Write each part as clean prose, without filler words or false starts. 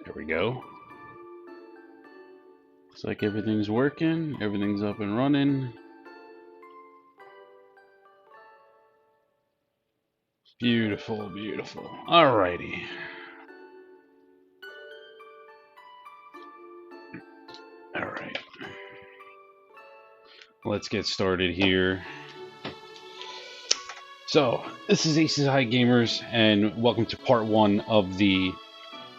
There we go. Looks like everything's working. Everything's up and running. Beautiful, beautiful. Alrighty. Alright. Let's get started here. So, this is Aces High Gamers, and welcome to part 1 of the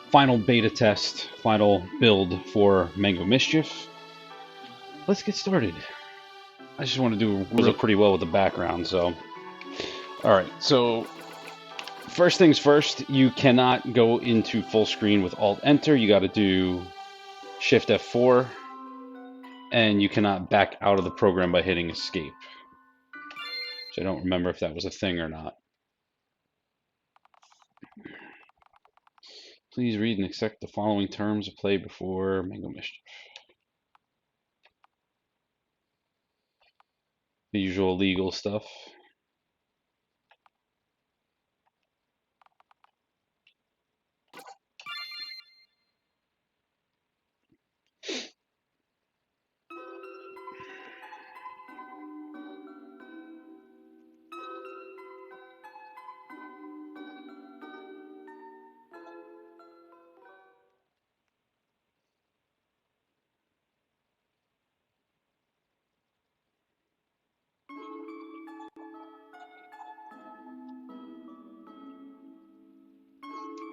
final beta test, final build for Mango Mischief. Let's get started. I just want to do really pretty well with the background, so. Alright, so first things first, you cannot go into full screen with Alt-Enter. You got to do Shift F4, and you cannot back out of the program by hitting Escape. So I don't remember if that was a thing or not. Please read and accept the following terms of play before Mango Mischief. The usual legal stuff.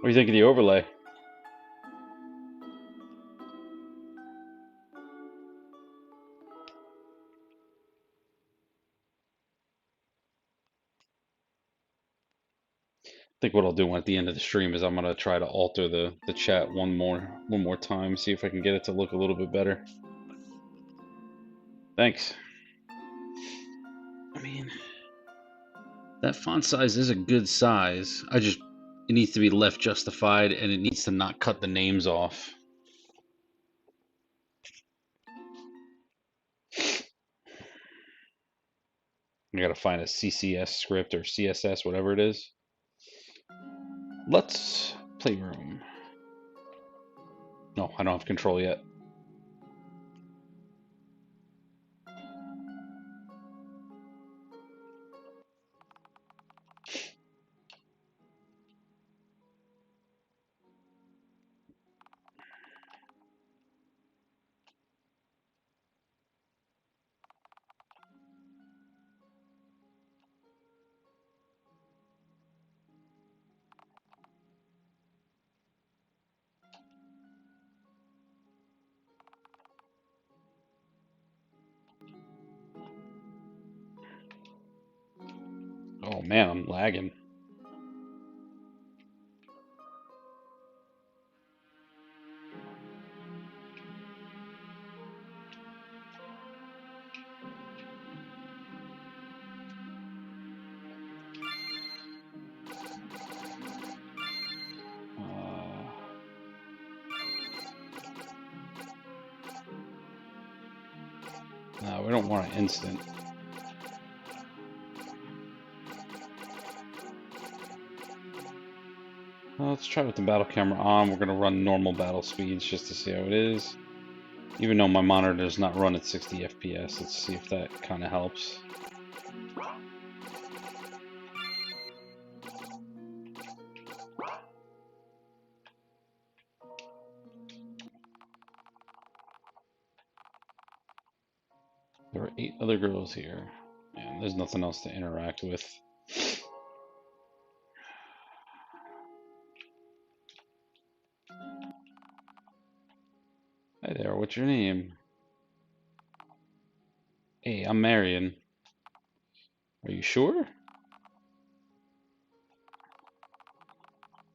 What do you think of the overlay? I think what I'll do at the end of the stream is I'm gonna try to alter the chat one more time, see if I can get it to look a little bit better. Thanks. I mean, that font size is a good size. It needs to be left justified, and it needs to not cut the names off. I gotta find a CCS script or CSS, whatever it is. Let's Playroom. No, I don't have control yet. Oh man, I'm lagging. No, we don't want an instant. Well, let's try with the battle camera on. We're going to run normal battle speeds just to see how it is. Even though my monitor does not run at 60 FPS, let's see if that kind of helps. There are 8 other girls here, and there's nothing else to interact with. Hi there, what's your name? Hey, I'm Marion. Are you sure?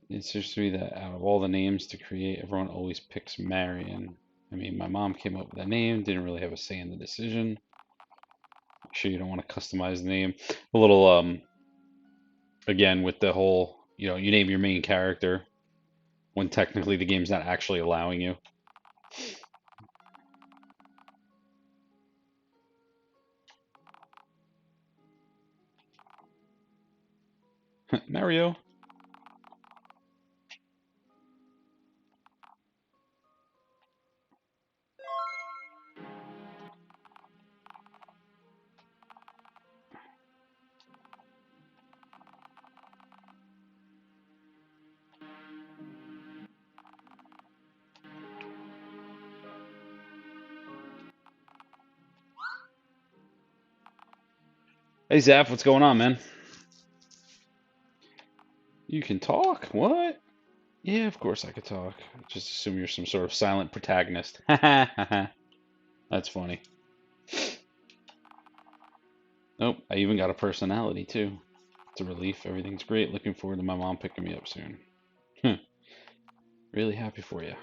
It seems to me that out of all the names to create, everyone always picks Marion. I mean, my mom came up with that name, didn't really have a say in the decision. Make sure you don't want to customize the name. A little, again, with the whole, you know, you name your main character when technically the game's not actually allowing you. Mario. Hey Zap, what's going on, man? You can talk? What? Yeah, of course I could talk. Just assume you're some sort of silent protagonist. That's funny. Nope, I even got a personality too. It's a relief. Everything's great. Looking forward to my mom picking me up soon. Really happy for you.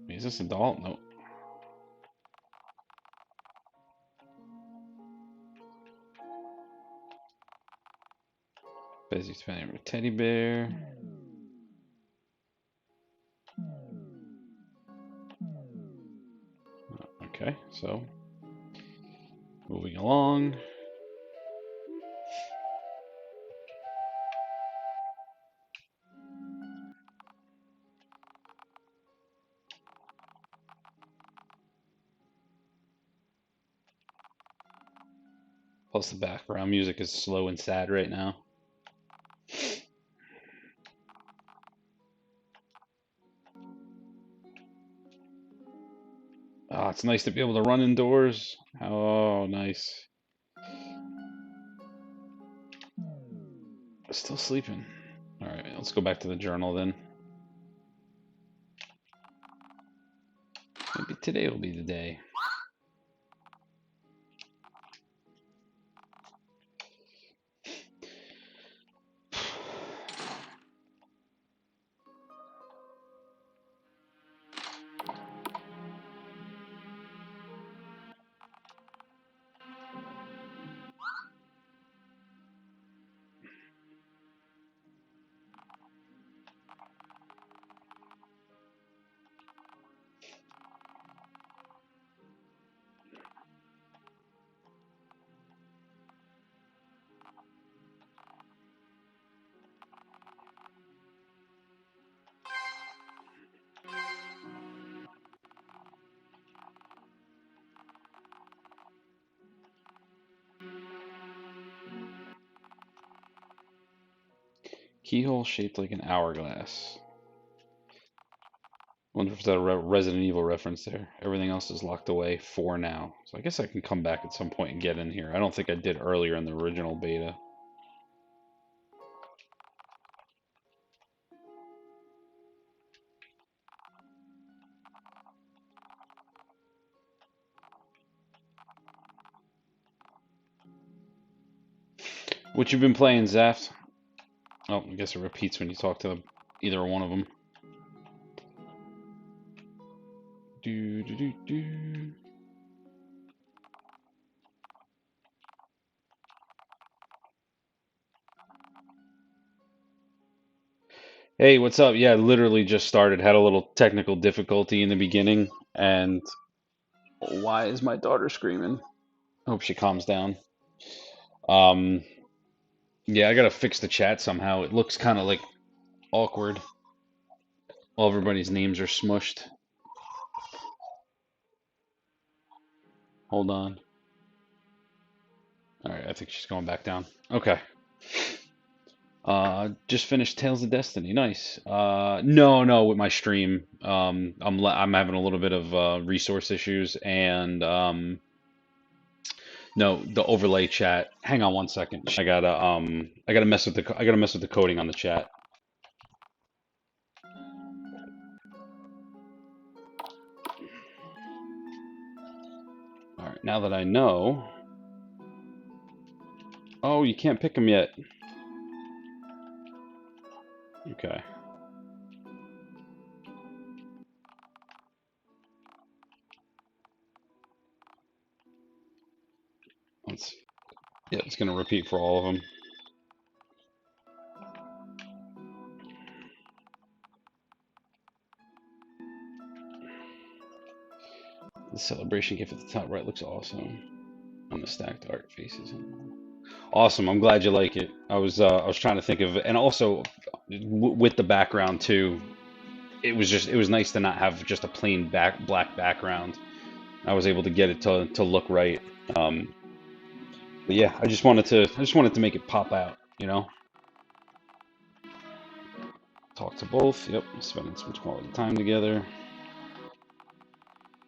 Is this a doll? Nope. Busy spending with teddy bear. Okay, so moving along. Plus the background music is slow and sad right now. Oh, it's nice to be able to run indoors. Oh, nice. Still sleeping. All right, let's go back to the journal then. Maybe today will be the day. Keyhole shaped like an hourglass. Wonder if there's a Resident Evil reference there. Everything else is locked away for now. So I guess I can come back at some point and get in here. I don't think I did earlier in the original beta. What you been playing, Zaft? Oh, I guess it repeats when you talk to either one of them. Do do do do. Hey, what's up? Yeah, literally just started. Had a little technical difficulty in the beginning, and why is my daughter screaming? Hope she calms down. Um, yeah, I gotta fix the chat somehow. It looks kind of like awkward. All everybody's names are smushed. Hold on. All right, I think she's going back down. Okay. Just finished Tales of Destiny. Nice. No, with my stream. I'm having a little bit of resource issues and no, the overlay chat. Hang on one second. I gotta mess with the coding on the chat. All right, now that I know. Oh, you can't pick them yet. Okay. Yeah, it's gonna repeat for all of them. The celebration gift at the top right looks awesome. On the stacked art faces. Awesome. I'm glad you like it. I was trying to think of, and also with the background too. It was nice to not have just a plain black background. I was able to get it to look right. But yeah, I just wanted to make it pop out, you know. Talk to both. Yep, spending some quality time together.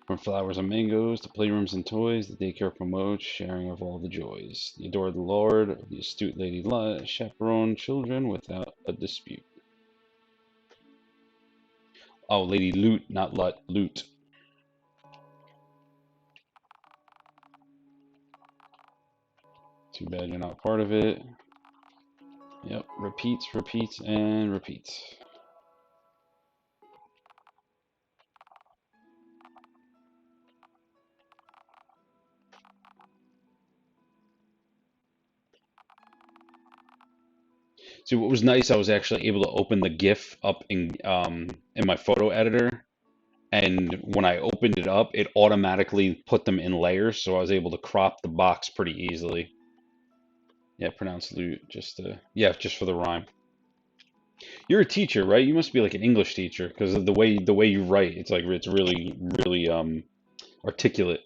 From flowers and mangoes to playrooms and toys, the daycare promotes sharing of all the joys. The adored Lord, the astute Lady chaperone children without a dispute. Oh, Lady Loot, not Loot. Too bad you're not part of it. Yep, repeats, repeats, and repeats. See, what was nice, I was actually able to open the GIF up in my photo editor, and when I opened it up, it automatically put them in layers, so I was able to crop the box pretty easily. Yeah, pronounce loot, yeah, just for the rhyme. You're a teacher, right? You must be like an English teacher because of the way you write. It's like it's really articulate.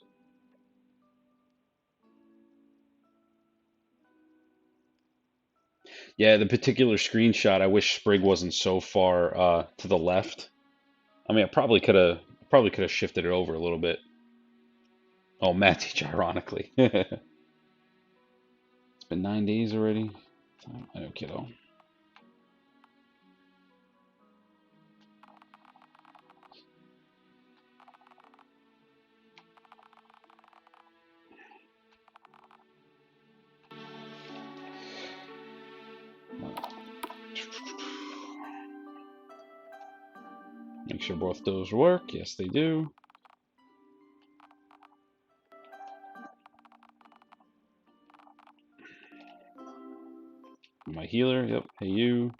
Yeah, the particular screenshot, I wish Sprig wasn't so far to the left. I mean, I probably could have shifted it over a little bit. Oh, math teacher, ironically. It's been 9 days already. I know, kiddo. Make sure both those work. Yes, they do. My healer. Yep. Hey, you.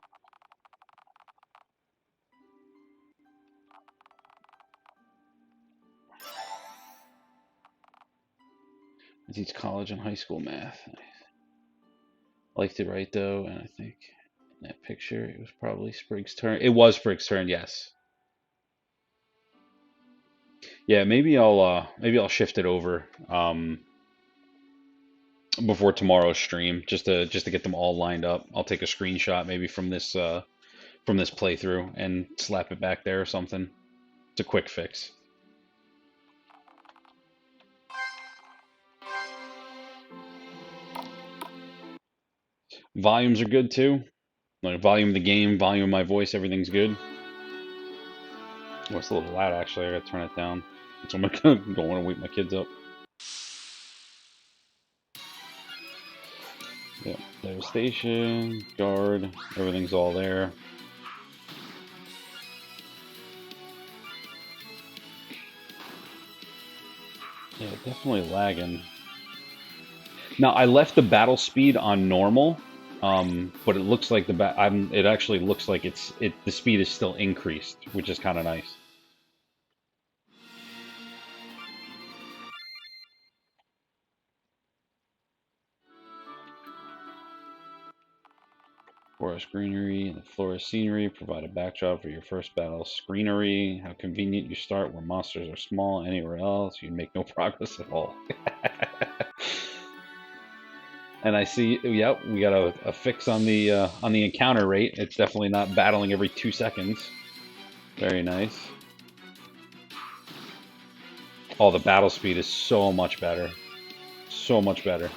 I teach college and high school math. I liked it right though, and I think in that picture it was probably Sprig's turn. It was Sprig's turn. Yes. Yeah. Maybe I'll shift it over before tomorrow's stream just to get them all lined up. I'll take a screenshot maybe from this playthrough and slap it back there or something. It's a quick fix. Volumes are good too. Like volume of the game, volume of my voice, everything's good. Oh, it's a little loud actually. I gotta turn it down. So I'm gonna don't want to wake my kids up. Yeah, devastation, guard, everything's all there. Yeah, definitely lagging. Now I left the battle speed on normal, but it looks like it actually looks like the speed is still increased, which is kind of nice. Forest greenery and the forest scenery provide a backdrop for your first battle. Screenery, how convenient you start where monsters are small. Anywhere else, you make no progress at all. And I see, yep, we got a fix on the encounter rate. It's definitely not battling every 2 seconds. Very nice. Oh, the battle speed is so much better. So much better.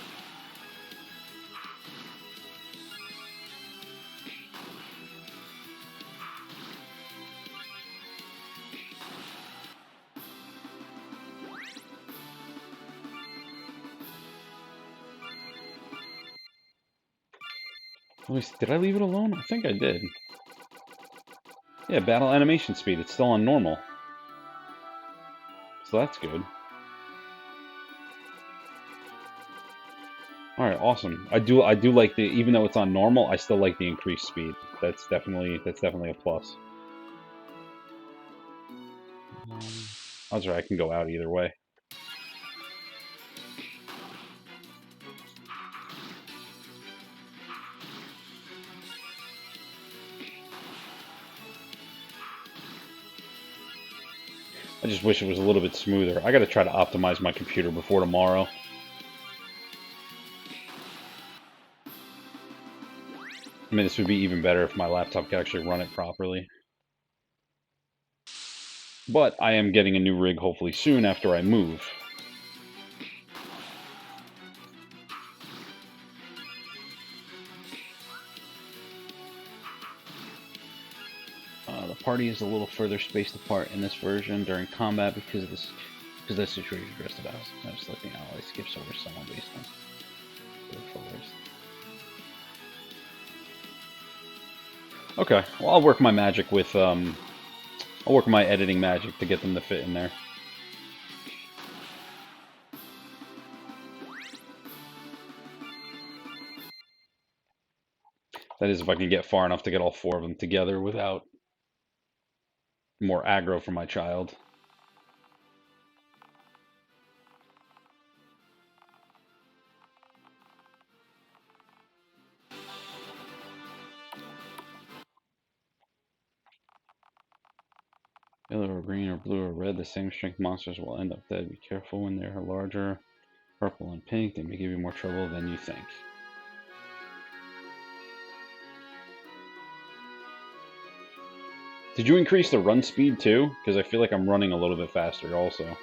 Let me see, did I leave it alone? I think I did. Yeah, battle animation speed. It's still on normal. So that's good. All right, awesome. I do like even though it's on normal, I still like the increased speed. That's definitely a plus. I was right. I can go out either way. I just wish it was a little bit smoother. I got to try to optimize my computer before tomorrow. I mean, this would be even better if my laptop could actually run it properly. But I am getting a new rig hopefully soon after I move. The party is a little further spaced apart in this version during combat because the situation addressed about sometimes selecting allies skips over someone based on their forwards. Okay, well I'll work my magic with I'll work my editing magic to get them to fit in there. That is if I can get far enough to get all 4 of them together without more aggro for my child. Yellow or green or blue or red, the same strength monsters will end up dead. Be careful when they're larger. Purple and pink, they may give you more trouble than you think. Did you increase the run speed too? Because I feel like I'm running a little bit faster also.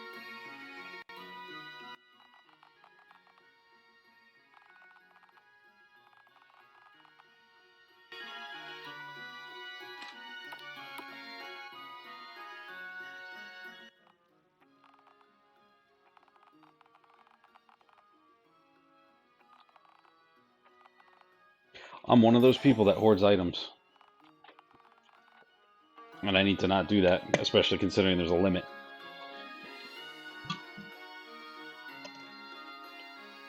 I'm one of those people that hoards items. And I need to not do that, especially considering there's a limit.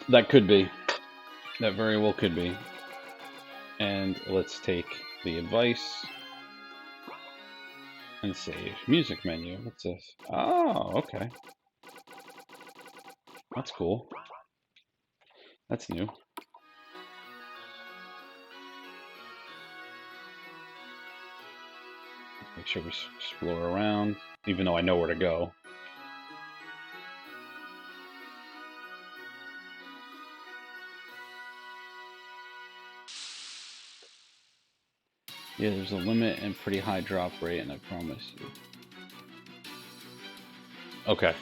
That could be. That very well could be. And let's take the advice and save. Music menu. What's this? Oh, okay. That's cool. That's new. Make sure we explore around, even though I know where to go. Yeah, there's a limit and pretty high drop rate, and I promise you. Okay.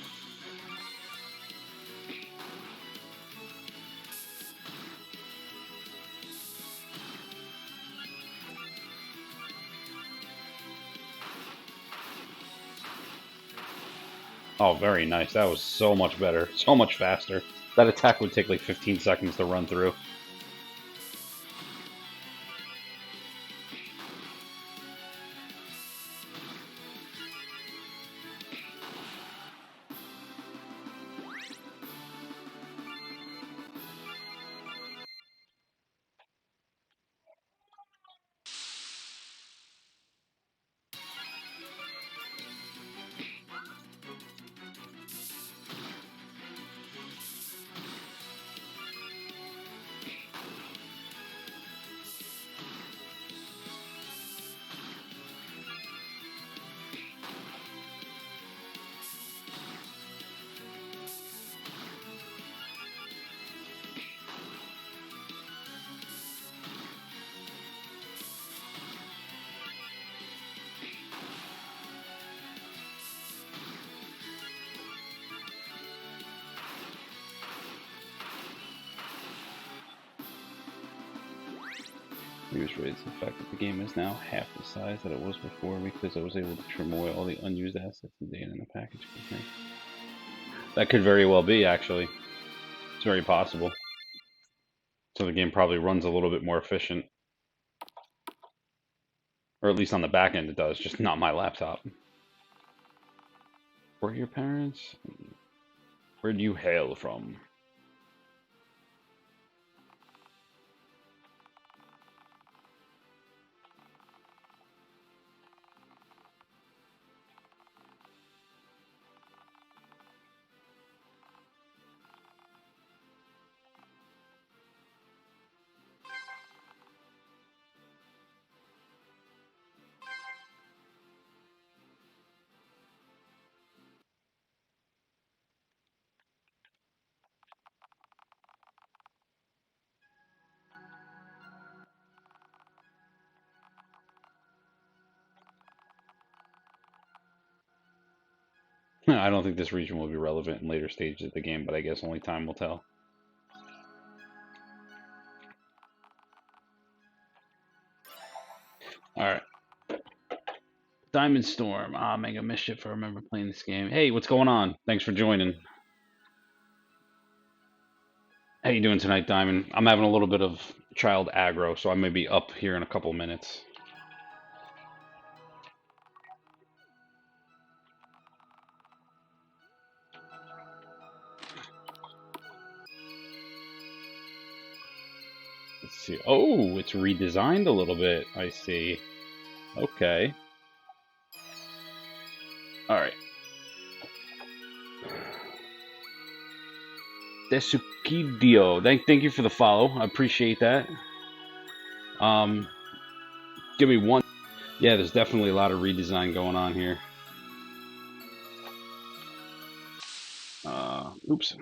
Oh, very nice. That was so much better. So much faster. That attack would take like 15 seconds to run through. News rates the fact that the game is now half the size that it was before because I was able to trim away all the unused assets and data in the package. That could very well be, actually. It's very possible. So the game probably runs a little bit more efficient. Or at least on the back end it does, just not my laptop. Where are your parents? Where do you hail from? I don't think this region will be relevant in later stages of the game, but I guess only time will tell. Alright. Diamond Storm. Ah, Mango Mischief. I remember playing this game. Hey, what's going on? Thanks for joining. How you doing tonight, Diamond? I'm having a little bit of child aggro, so I may be up here in a couple of minutes. Let's see. Oh, it's redesigned a little bit. I see. Okay. Alright. Desukidio. Thank you for the follow. I appreciate that. Give me one. Yeah, there's definitely a lot of redesign going on here. Oops.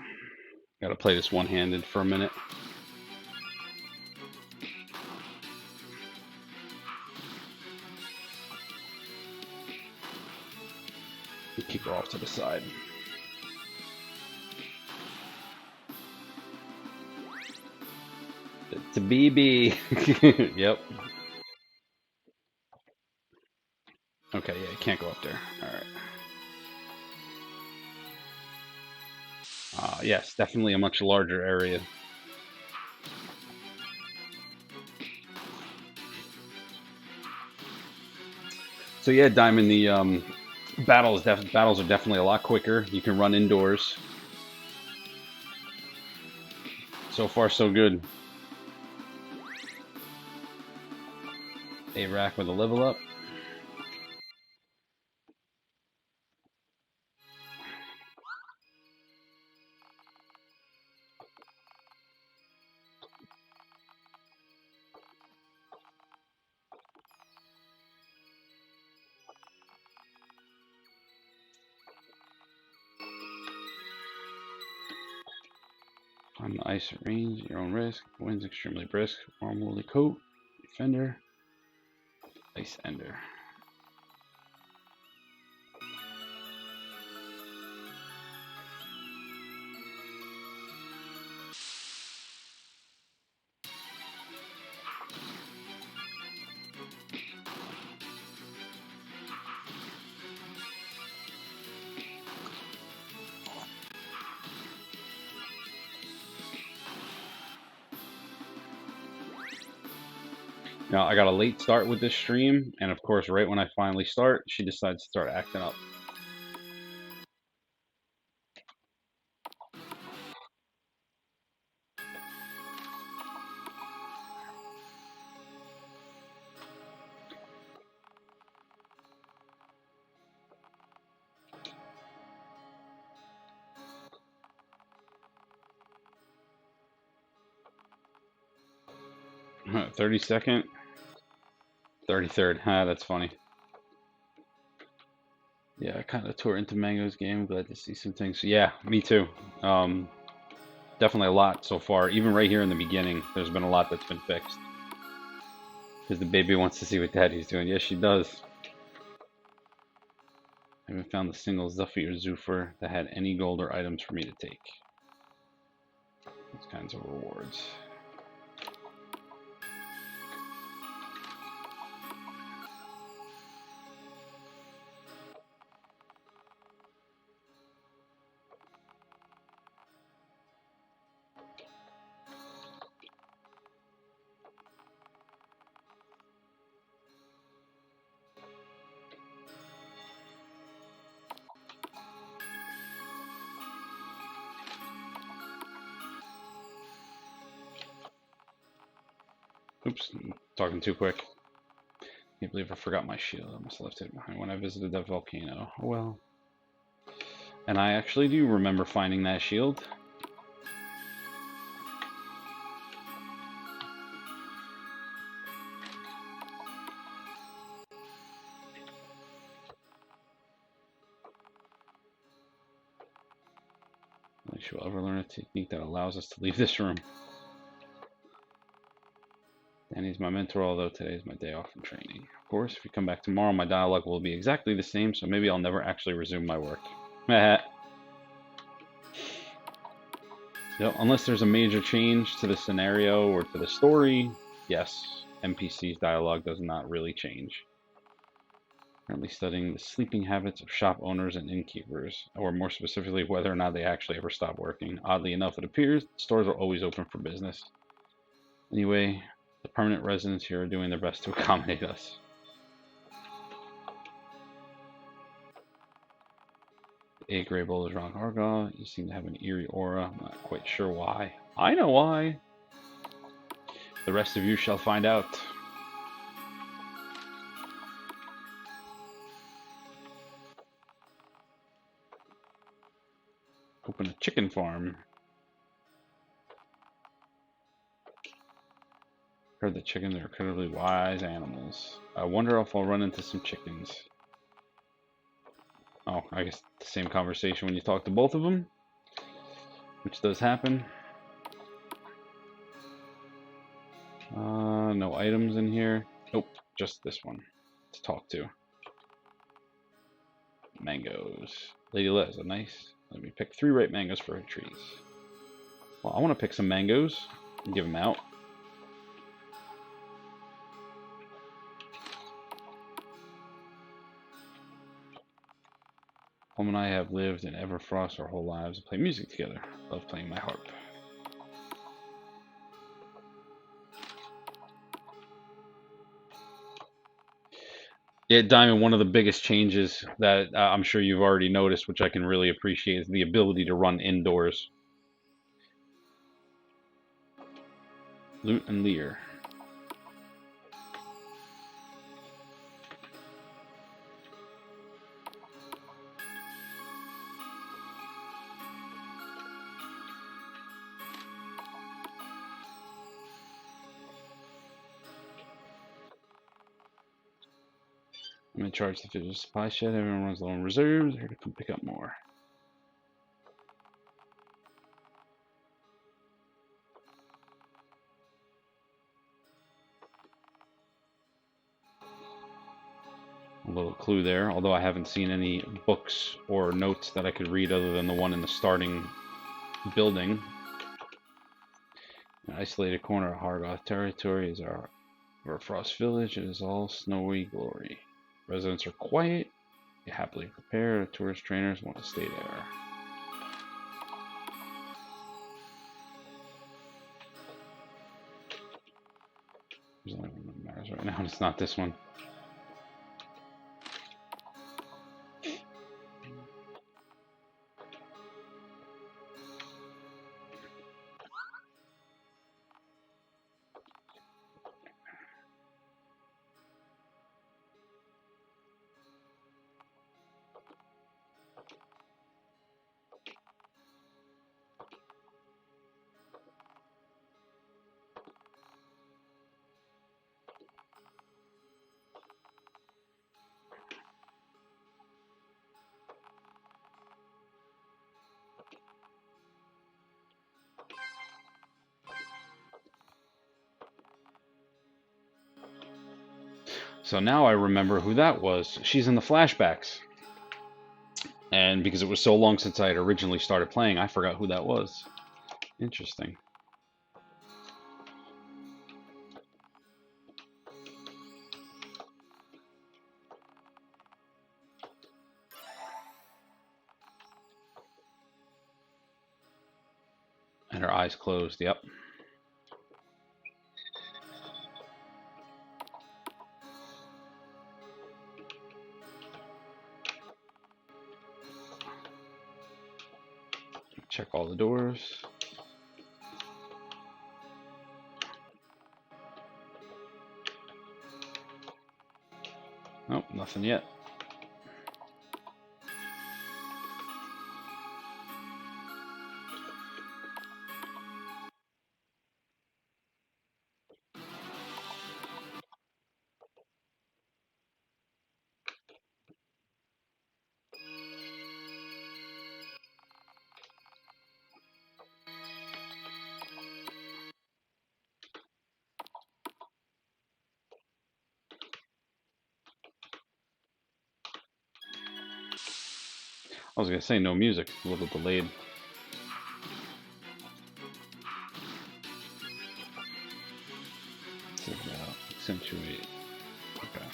Gotta play this one-handed for a minute. Keep her off to the side. It's a BB. Yep. Okay, yeah, you can't go up there. Alright. Yes, definitely a much larger area. So yeah, Diamond, the battles are definitely a lot quicker. You can run indoors. So far, so good. A-Rack with a level up. On the ice at range, your own risk. Winds extremely brisk. Warm woolly coat. Defender. Ice ender. Now, I got a late start with this stream, and of course, right when I finally start, she decides to start acting up. 32nd, 33rd. That's funny. Yeah, I kind of tore into Mango's game. Glad to see some things. Yeah, me too. Definitely a lot so far. Even right here in the beginning, there's been a lot that's been fixed. Because the baby wants to see what Daddy's doing. Yes, she does. I haven't found a single Zuffy or Zoofer that had any gold or items for me to take. Those kinds of rewards. Oops, I'm talking too quick. Can't believe I forgot my shield. I must have left it behind when I visited that volcano. Oh well. And I actually do remember finding that shield. I think she will ever learn a technique that allows us to leave this room. Danny's my mentor, although today is my day off from training. Of course, if you come back tomorrow, my dialogue will be exactly the same, so maybe I'll never actually resume my work. Yep, unless there's a major change to the scenario or to the story, yes, NPC's dialogue does not really change. Currently studying the sleeping habits of shop owners and innkeepers, or more specifically, whether or not they actually ever stop working. Oddly enough, it appears stores are always open for business. Anyway, the permanent residents here are doing their best to accommodate us. A gray boulders around Argyle. You seem to have an eerie aura. I'm not quite sure why. I know why. The rest of you shall find out. Open a chicken farm. Heard that chickens are incredibly wise animals. I wonder if I'll run into some chickens. Oh, I guess the same conversation when you talk to both of them, which does happen. No items in here. Nope, just this one to talk to. Mangoes. Lady Les, nice. Let me pick 3 ripe mangoes for her trees. Well, I want to pick some mangoes and give them out. Plum and I have lived in Everfrost our whole lives and play music together. Love playing my harp. Yeah, Diamond, one of the biggest changes that I'm sure you've already noticed, which I can really appreciate, is the ability to run indoors. Loot and Lear. I'm in charge of the physical supply shed. Everyone runs low on reserves. Here to come pick up more. A little clue there, although I haven't seen any books or notes that I could read other than the one in the starting building. An isolated corner of Hargoth territory is our Frost village. It is all snowy glory. Residents are quiet, they happily prepare. Tourist trainers want to stay there. There's only one that matters right now, and it's not this one. So now I remember who that was. She's in the flashbacks. And because it was so long since I had originally started playing, I forgot who that was. Interesting. And her eyes closed, yep. Check all the doors. Nope, nothing yet. I was gonna say no music, a little delayed. Accentuate. Okay.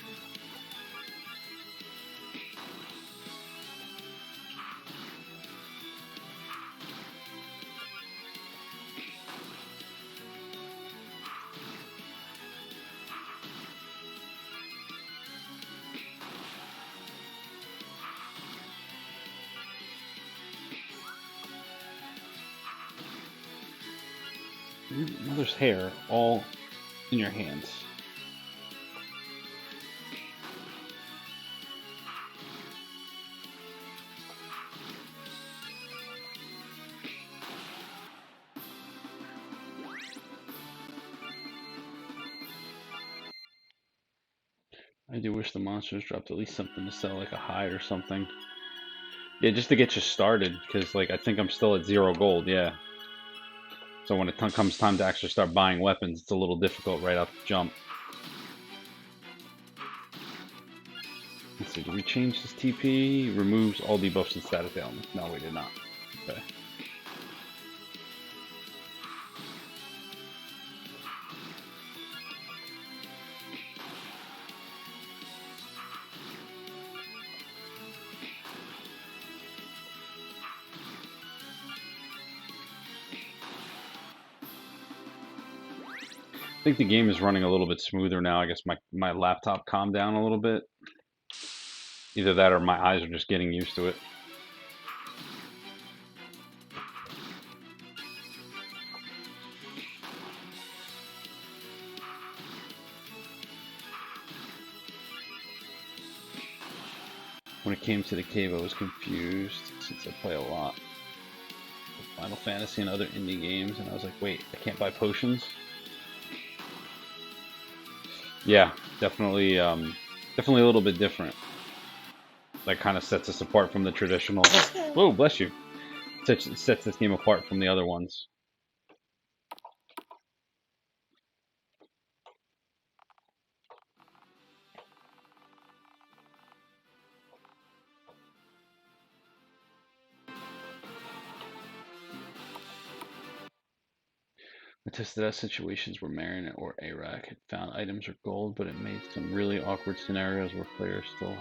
Now there's hair all in your hands. I do wish the monsters dropped at least something to sell, like a hide or something. Yeah, just to get you started, because like I think I'm still at 0 gold. Yeah. So when it comes time to actually start buying weapons, it's a little difficult right off the jump. Let's see, did we change this TP? Removes all debuffs and static elements. No, we did not. Okay. I think the game is running a little bit smoother now. I guess my laptop calmed down a little bit. Either that or my eyes are just getting used to it. When it came to the cave, I was confused since I play a lot of Final Fantasy and other indie games, and I was like, wait, I can't buy potions? Yeah, definitely, definitely a little bit different. That kind of sets us apart from the traditional. Whoa, bless you. Sets this game apart from the other ones. I tested out situations where Marin or Arak had found items or gold, but it made some really awkward scenarios where players still.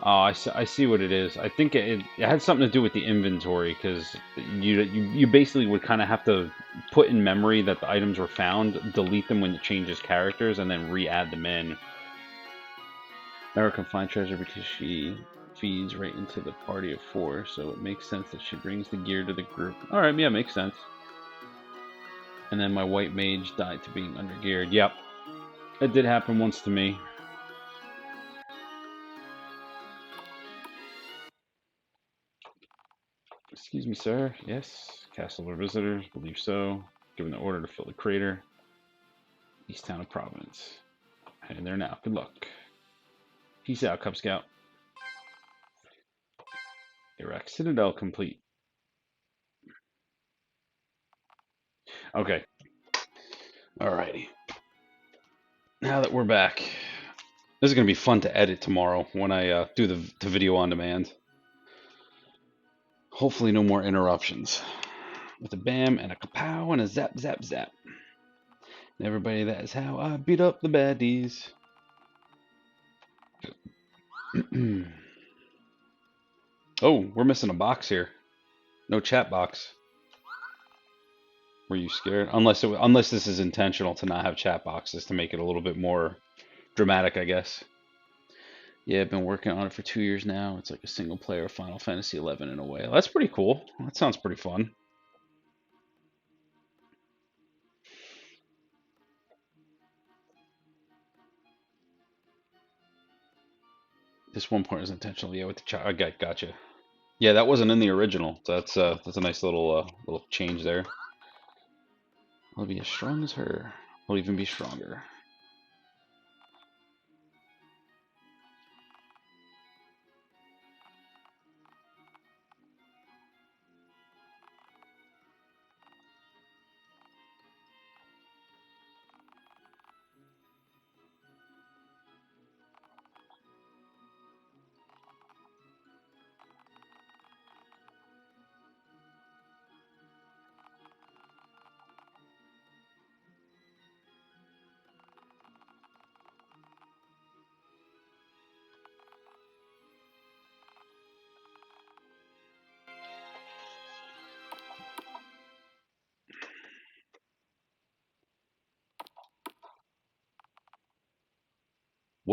Oh, I see what it is. I think it had something to do with the inventory, because you basically would kind of have to put in memory that the items were found, delete them when it changes characters, and then re-add them in. Nara can find treasure because she feeds right into the party of 4, so it makes sense that she brings the gear to the group. Alright, yeah, makes sense. And then my white mage died to being undergeared. Yep. It did happen once to me. Excuse me, sir. Yes. Castle or visitors? Believe so. Given the order to fill the crater. East Town of Providence. Heading there now. Good luck. Peace out, Cub Scout. Iraq Citadel complete. Okay. Alrighty. Now that we're back, this is going to be fun to edit tomorrow when I do the video on demand. Hopefully no more interruptions. With a bam and a kapow and a zap zap zap. And everybody, that is how I beat up the baddies. Oh, we're missing a box here. No chat box. Were you scared? Unless this is intentional to not have chat boxes to make it a little bit more dramatic, I guess. Yeah, I've been working on it for 2 years now. It's like a single player Final Fantasy 11 in a way. That's pretty cool. That sounds pretty fun. This one point is intentional. Yeah, with the chat. I gotcha. Yeah, that wasn't in the original. So that's a nice little change there. I'll be as strong as her. I'll even be stronger.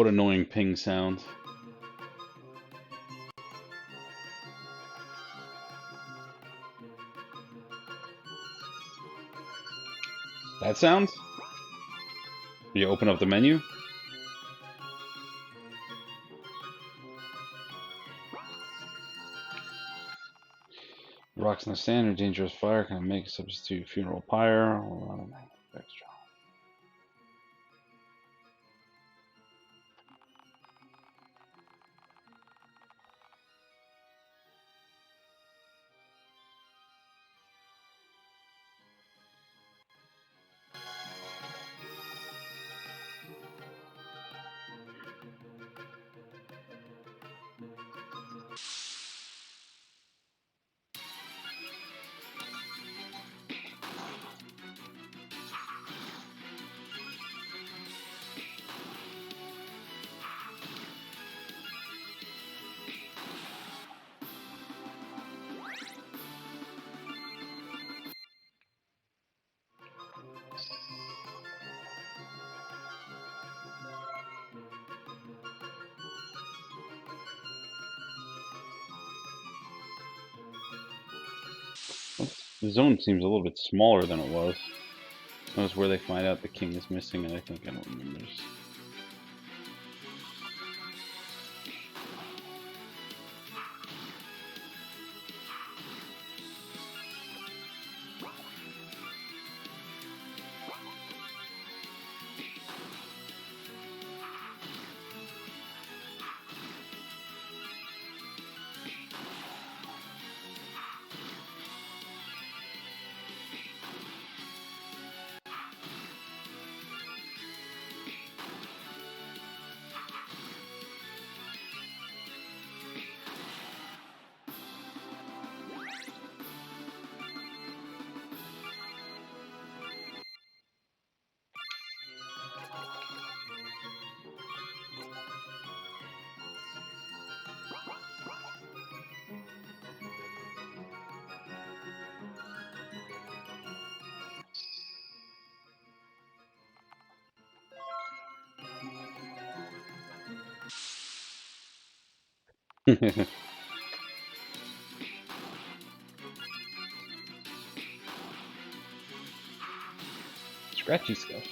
What annoying ping sound. That sound? You open up the menu? Rocks in the sand or dangerous fire can I make a substitute funeral pyre. Extra. The zone seems a little bit smaller than it was. That was where they find out the king is missing, and I think I don't remember. Scratchy stuff.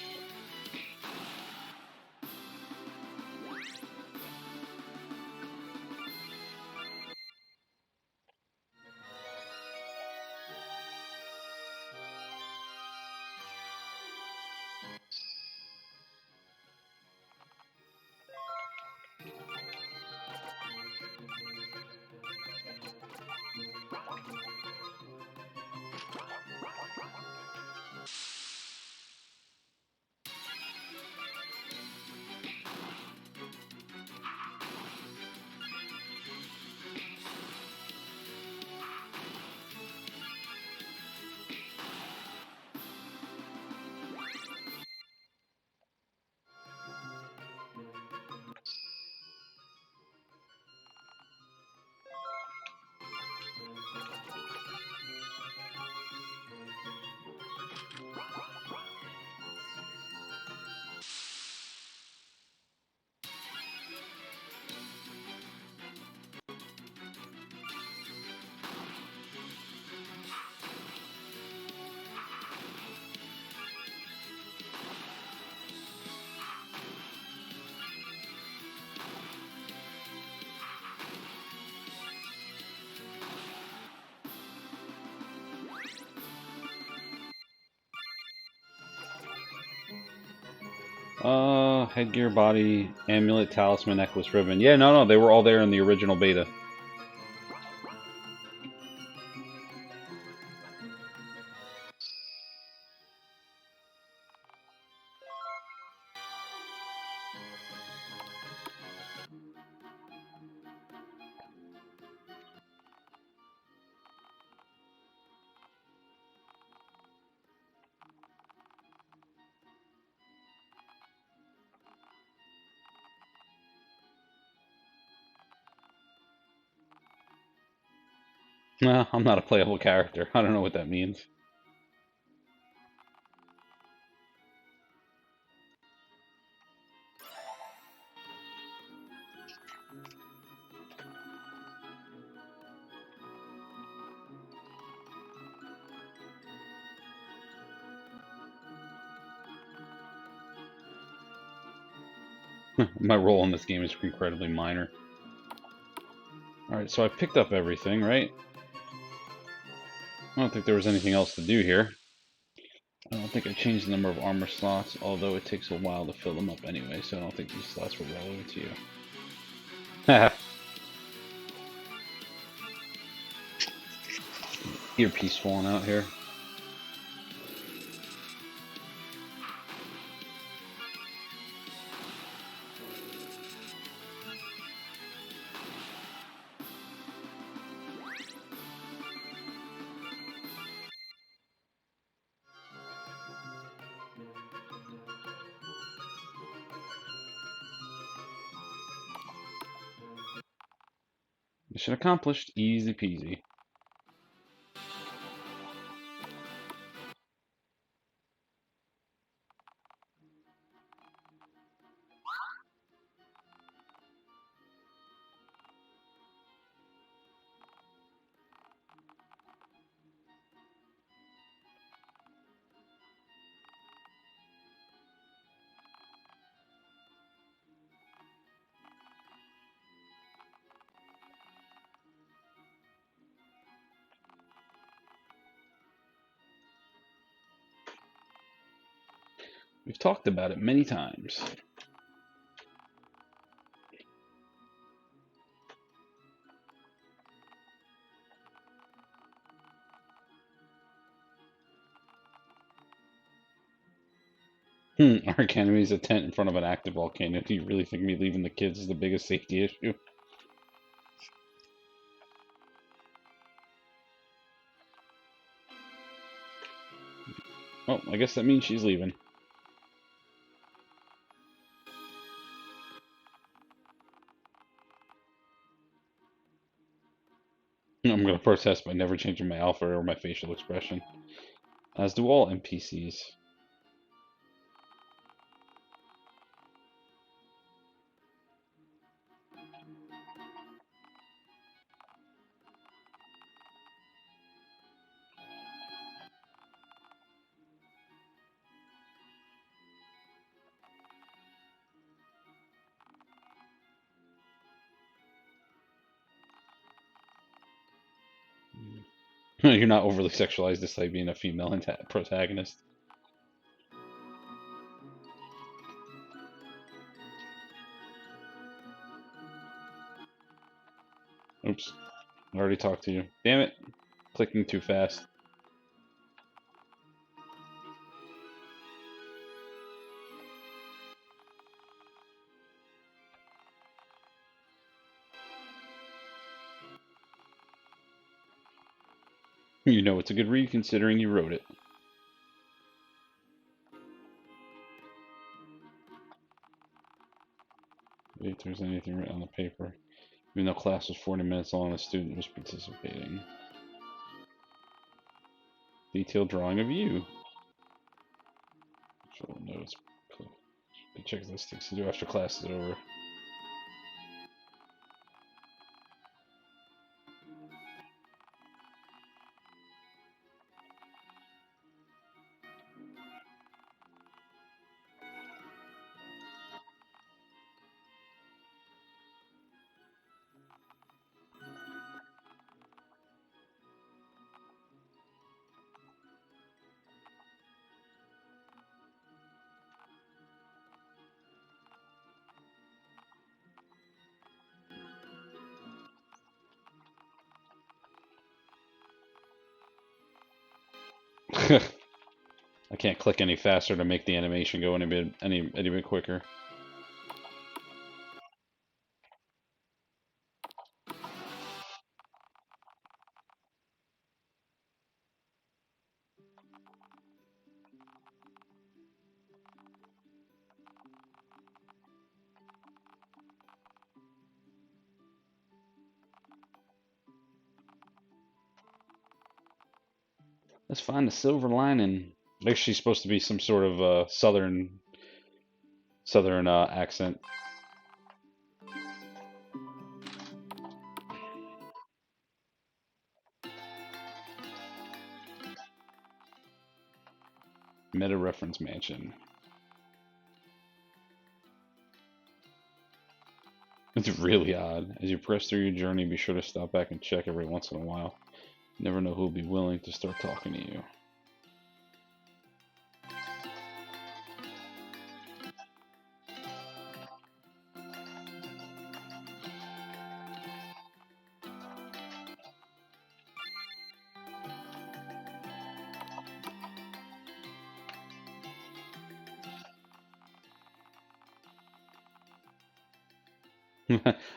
Headgear, body, amulet, talisman, necklace, ribbon. Yeah, no, they were all there in the original beta. Nah, I'm not a playable character. I don't know what that means. My role in this game is incredibly minor. Alright, so I picked up everything, right? I don't think there was anything else to do here. I don't think I changed the number of armor slots, although it takes a while to fill them up anyway, so I don't think these slots were relevant to you. Haha. Earpiece falling out here. Mission accomplished. Easy peasy. We've talked about it many times. Arc enemy's a tent in front of an active volcano. Do you really think me leaving the kids is the biggest safety issue? Well, I guess that means she's leaving. I'm gonna protest by never changing my alpha or my facial expression. As do all NPCs. You're not overly sexualized despite being a female protagonist. Oops. I already talked to you. Damn it. Clicking too fast. You know it's a good read considering you wrote it. If there's anything written on the paper. Even though class was 40 minutes long, the student was participating. Detailed drawing of you. Short notes. Check this things to do after class is over. I can't click any faster to make the animation go any bit quicker. Let's find the silver lining. There's she's supposed to be some sort of southern accent. Meta reference mansion. It's really odd. As you press through your journey, be sure to stop back and check every once in a while. You never know who will be willing to start talking to you.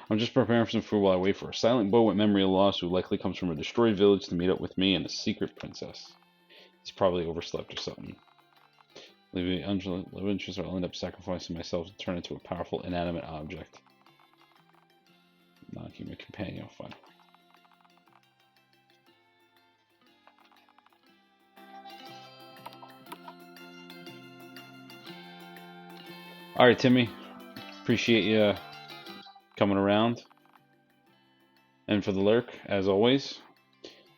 I'm just preparing for some food while I wait for a silent boy with memory loss who likely comes from a destroyed village to meet up with me and a secret princess. He's probably overslept or something. Leaving love interest, or I'll end up sacrificing myself to turn into a powerful inanimate object. Not keep my companion fun. Alright, Timmy. Appreciate you coming around. And for the lurk, as always,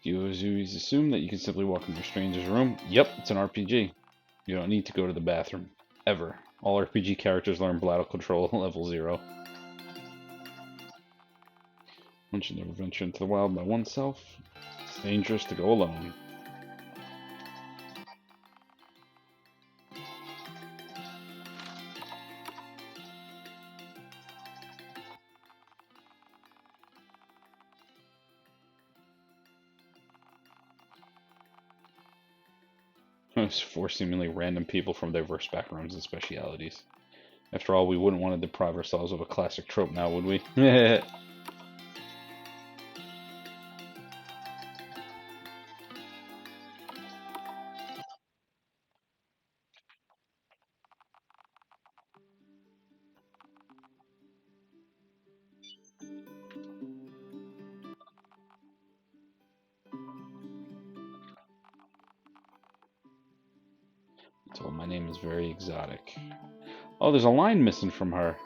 you always assume that you can simply walk into a stranger's room. Yep, it's an RPG. You don't need to go to the bathroom. Ever. All RPG characters learn bladder control at level 0. One should never venture into the wild by oneself. It's dangerous to go alone. For seemingly random people from diverse backgrounds and specialities. After all, we wouldn't want to deprive ourselves of a classic trope now, would we? So my name is very exotic. Oh, there's a line missing from her.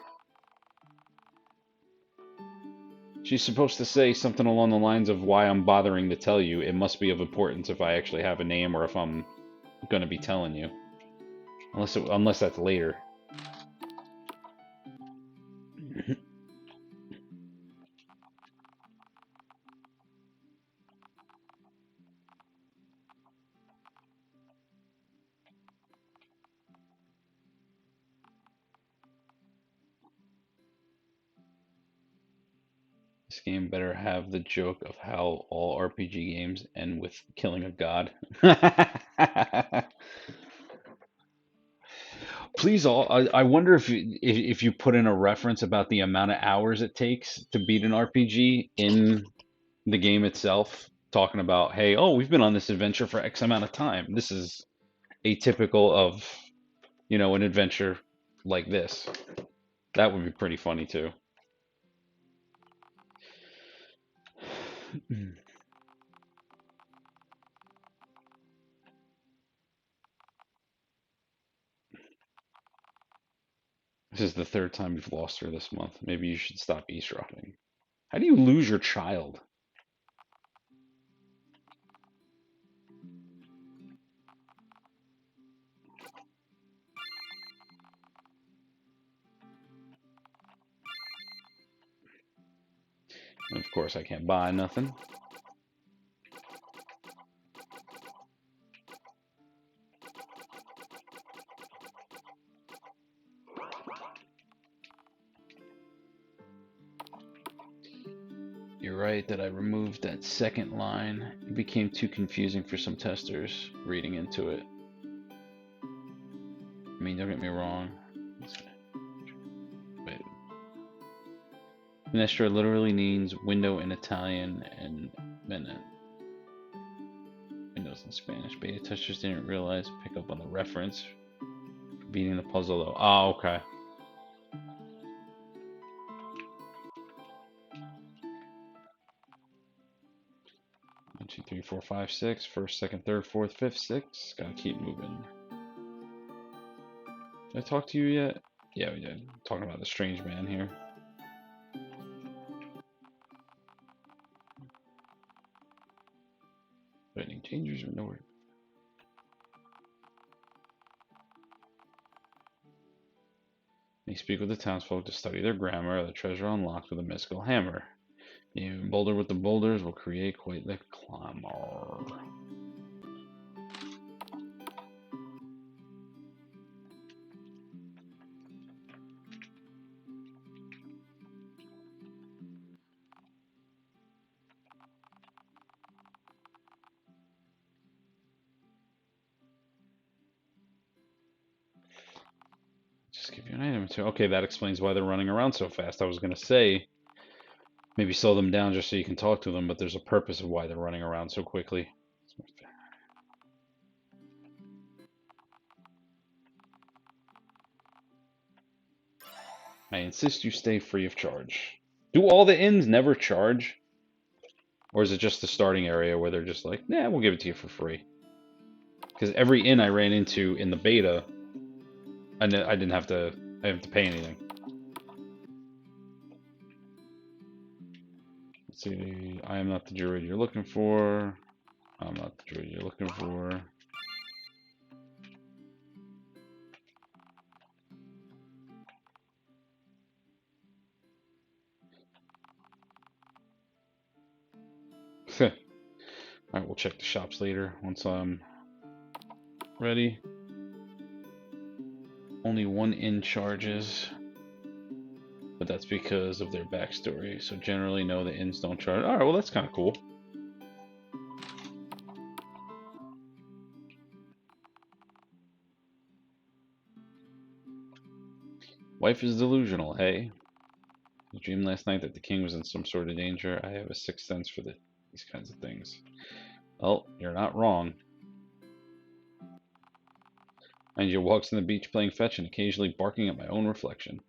She's supposed to say something along the lines of why I'm bothering to tell you. It must be of importance if I actually have a name or if I'm going to be telling you. Unless that's later. This game better have the joke of how all RPG games end with killing a god. Please, I wonder if you put in a reference about the amount of hours it takes to beat an RPG in the game itself, talking about, hey, oh, we've been on this adventure for X amount of time. This is atypical of, an adventure like this. That would be pretty funny too. This is the third time you've lost her this month. Maybe you should stop eavesdropping. How do you lose your child? And of course, I can't buy nothing. You're right that I removed that second line. It became too confusing for some testers reading into it. I mean, don't get me wrong. Wait. Finestra literally means window in Italian and minute. Windows in Spanish. Beta testers didn't realize, pick up on the reference. Beating the puzzle though. Oh, okay. 1, 2, 3, 4, 5, 6. First, second, third, fourth, fifth, sixth. Gotta keep moving. Did I talk to you yet? Yeah, we did. Talking about the strange man here. Threatening dangers or nowhere. You speak with the townsfolk to study their grammar. The treasure unlocked with a mystical hammer. You boulder with the boulders will create quite the clamor. Just give you an item or two. Okay, that explains why they're running around so fast. I was going to say, maybe slow them down just so you can talk to them, but there's a purpose of why they're running around so quickly. I insist you stay free of charge. Do all the inns never charge? Or is it just the starting area where they're just like, nah, we'll give it to you for free? Because every inn I ran into in the beta, I didn't have to pay anything. Let's see, I am not the druid you're looking for. I'm not the druid you're looking for. Alright, we'll check the shops later once I'm ready. Only one inn charges, but that's because of their backstory. So generally, no, the inns don't charge. Alright, well that's kind of cool. Wife is delusional, hey? I dreamed last night that the king was in some sort of danger. I have a sixth sense for these kinds of things. Well, you're not wrong. Angel walks on the beach playing fetch and occasionally barking at my own reflection.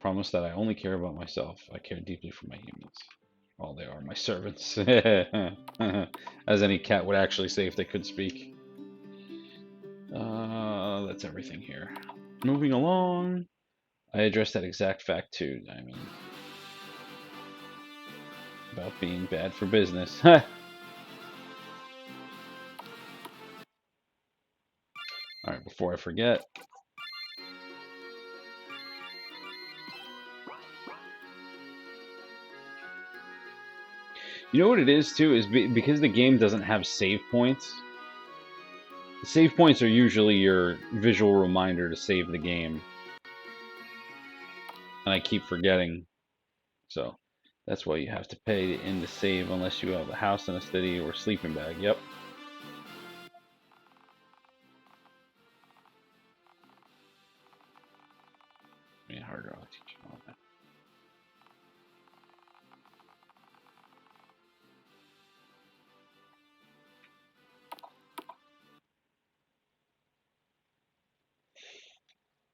Promise that I only care about myself. I care deeply for my humans. All they are my servants. As any cat would actually say if they could speak. That's everything here. Moving along. I addressed that exact fact too, Diamond. About being bad for business. Alright, before I forget. You know what it is too? Is because the game doesn't have save points. The save points are usually your visual reminder to save the game. And I keep forgetting. So, that's why you have to pay in to save unless you have a house and a city or a sleeping bag. Yep. Yeah, harder. I'll teach you all that.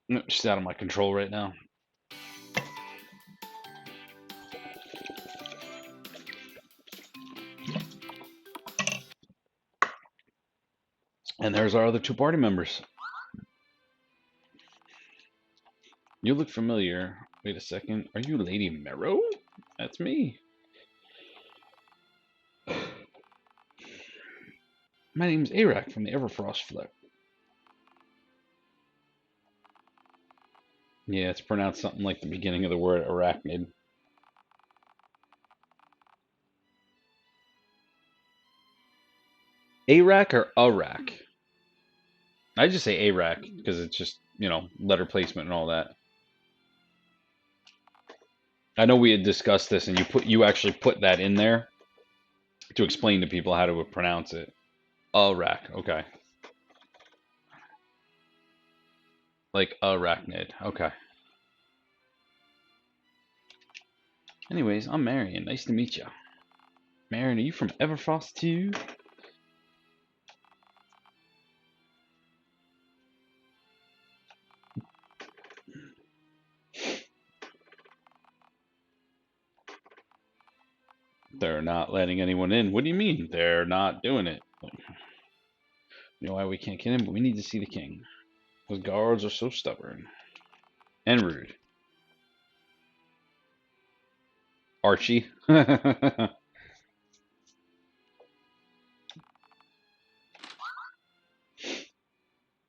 No, she's out of my control right now. And there's our other two party members. You look familiar. Wait a second. Are you Lady Merrow? That's me. My name's Arak from the Everfrost Fleck. Yeah, it's pronounced something like the beginning of the word arachnid. Arak or Arak? I just say Arak because it's just, you know, letter placement and all that. I know we had discussed this, and you actually put that in there to explain to people how to pronounce it. Arak, okay. Like arachnid, okay. Anyways, I'm Marion. Nice to meet you. Marion, are you from Everfrost too? They're not letting anyone in. What do you mean? They're not doing it. You know why we can't get in, but we need to see the king. Those guards are so stubborn. And rude. Archie.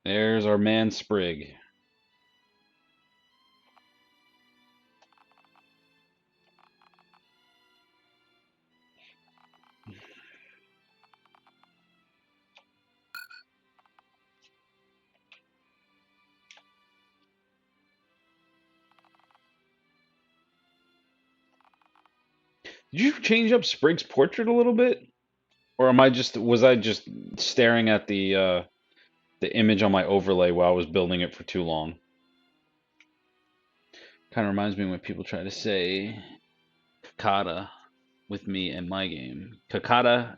There's our man Sprig. Did you change up Sprig's portrait a little bit? Or was I just staring at the image on my overlay while I was building it for too long? Kind of reminds me when people try to say Kakata with me in my game. Kakata,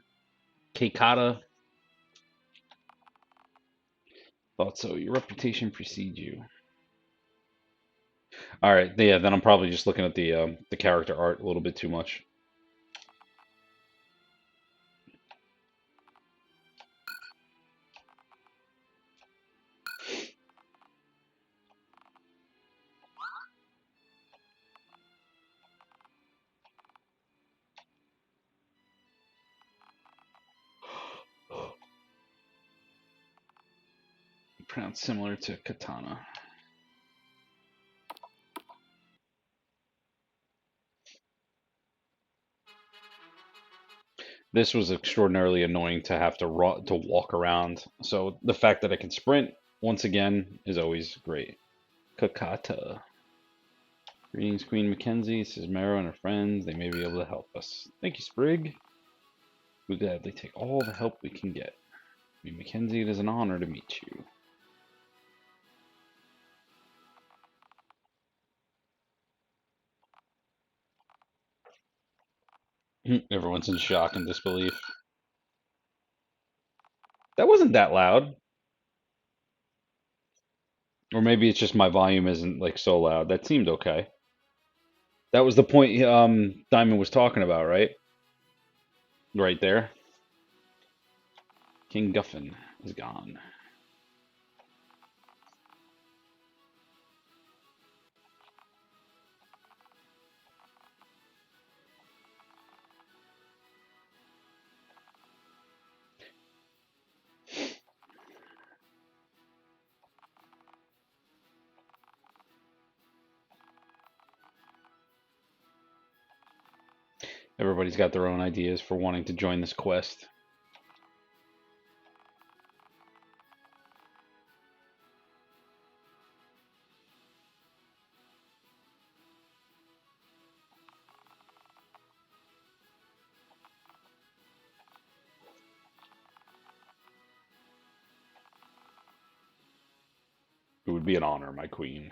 Kakata. Thought so. Your reputation precedes you. All right, yeah. Then I'm probably just looking at the character art a little bit too much. Pronounced similar to katana. This was extraordinarily annoying to have to walk around. So the fact that I can sprint once again is always great. Kakata. Greetings, Queen Mackenzie. This is Mero and her friends. They may be able to help us. Thank you, Sprig. We gladly take all the help we can get. Queen Mackenzie, it is an honor to meet you. Everyone's in shock and disbelief. That wasn't that loud. Or maybe it's just my volume isn't like so loud. That seemed okay. That was the point Diamond was talking about, right? Right there. King Guffin is gone. Everybody's got their own ideas for wanting to join this quest. It would be an honor, my queen.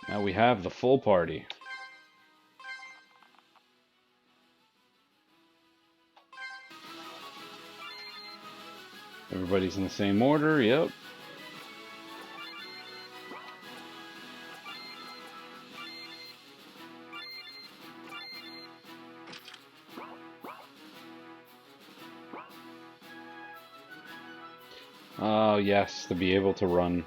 Now we have the full party. Everybody's in the same order, yep. Oh, yes, to be able to run.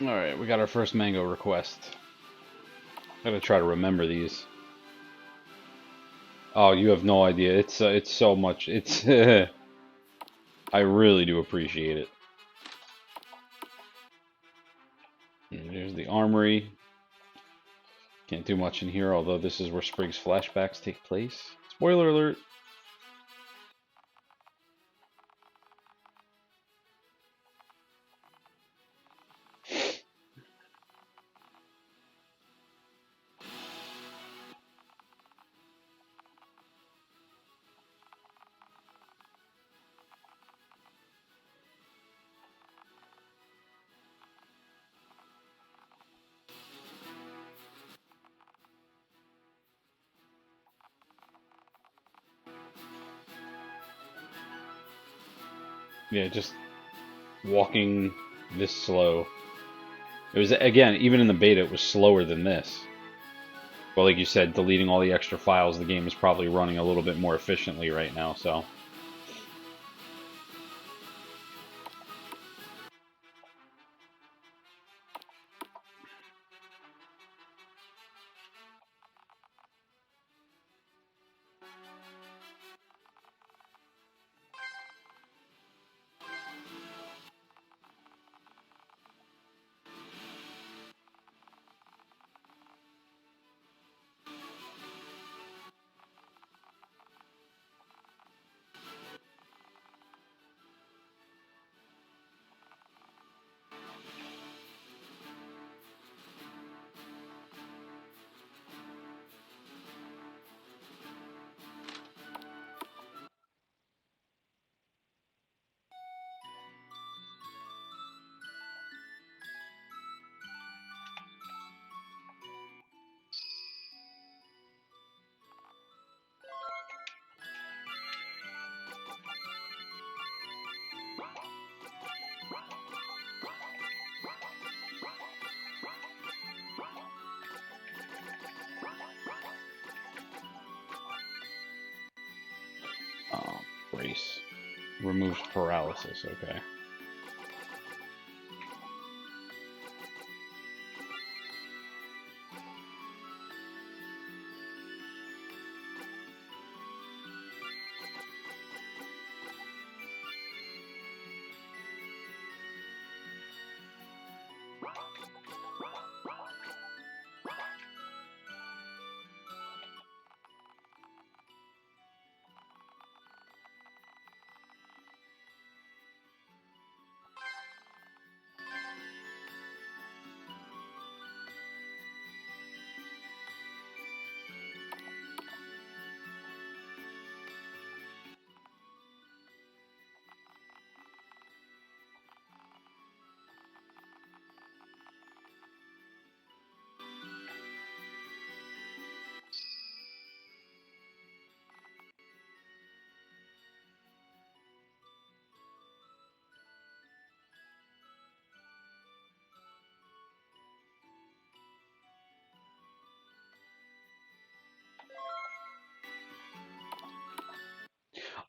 Alright, we got our first mango request. Gotta try to remember these. Oh, you have no idea. It's so much. It's I really do appreciate it. And there's the armory. Can't do much in here, although this is where Sprig's flashbacks take place. Spoiler alert. Yeah, just walking this slow. It was, again, even in the beta, it was slower than this. But like you said, deleting all the extra files, the game is probably running a little bit more efficiently right now, so. race. Removes paralysis, okay.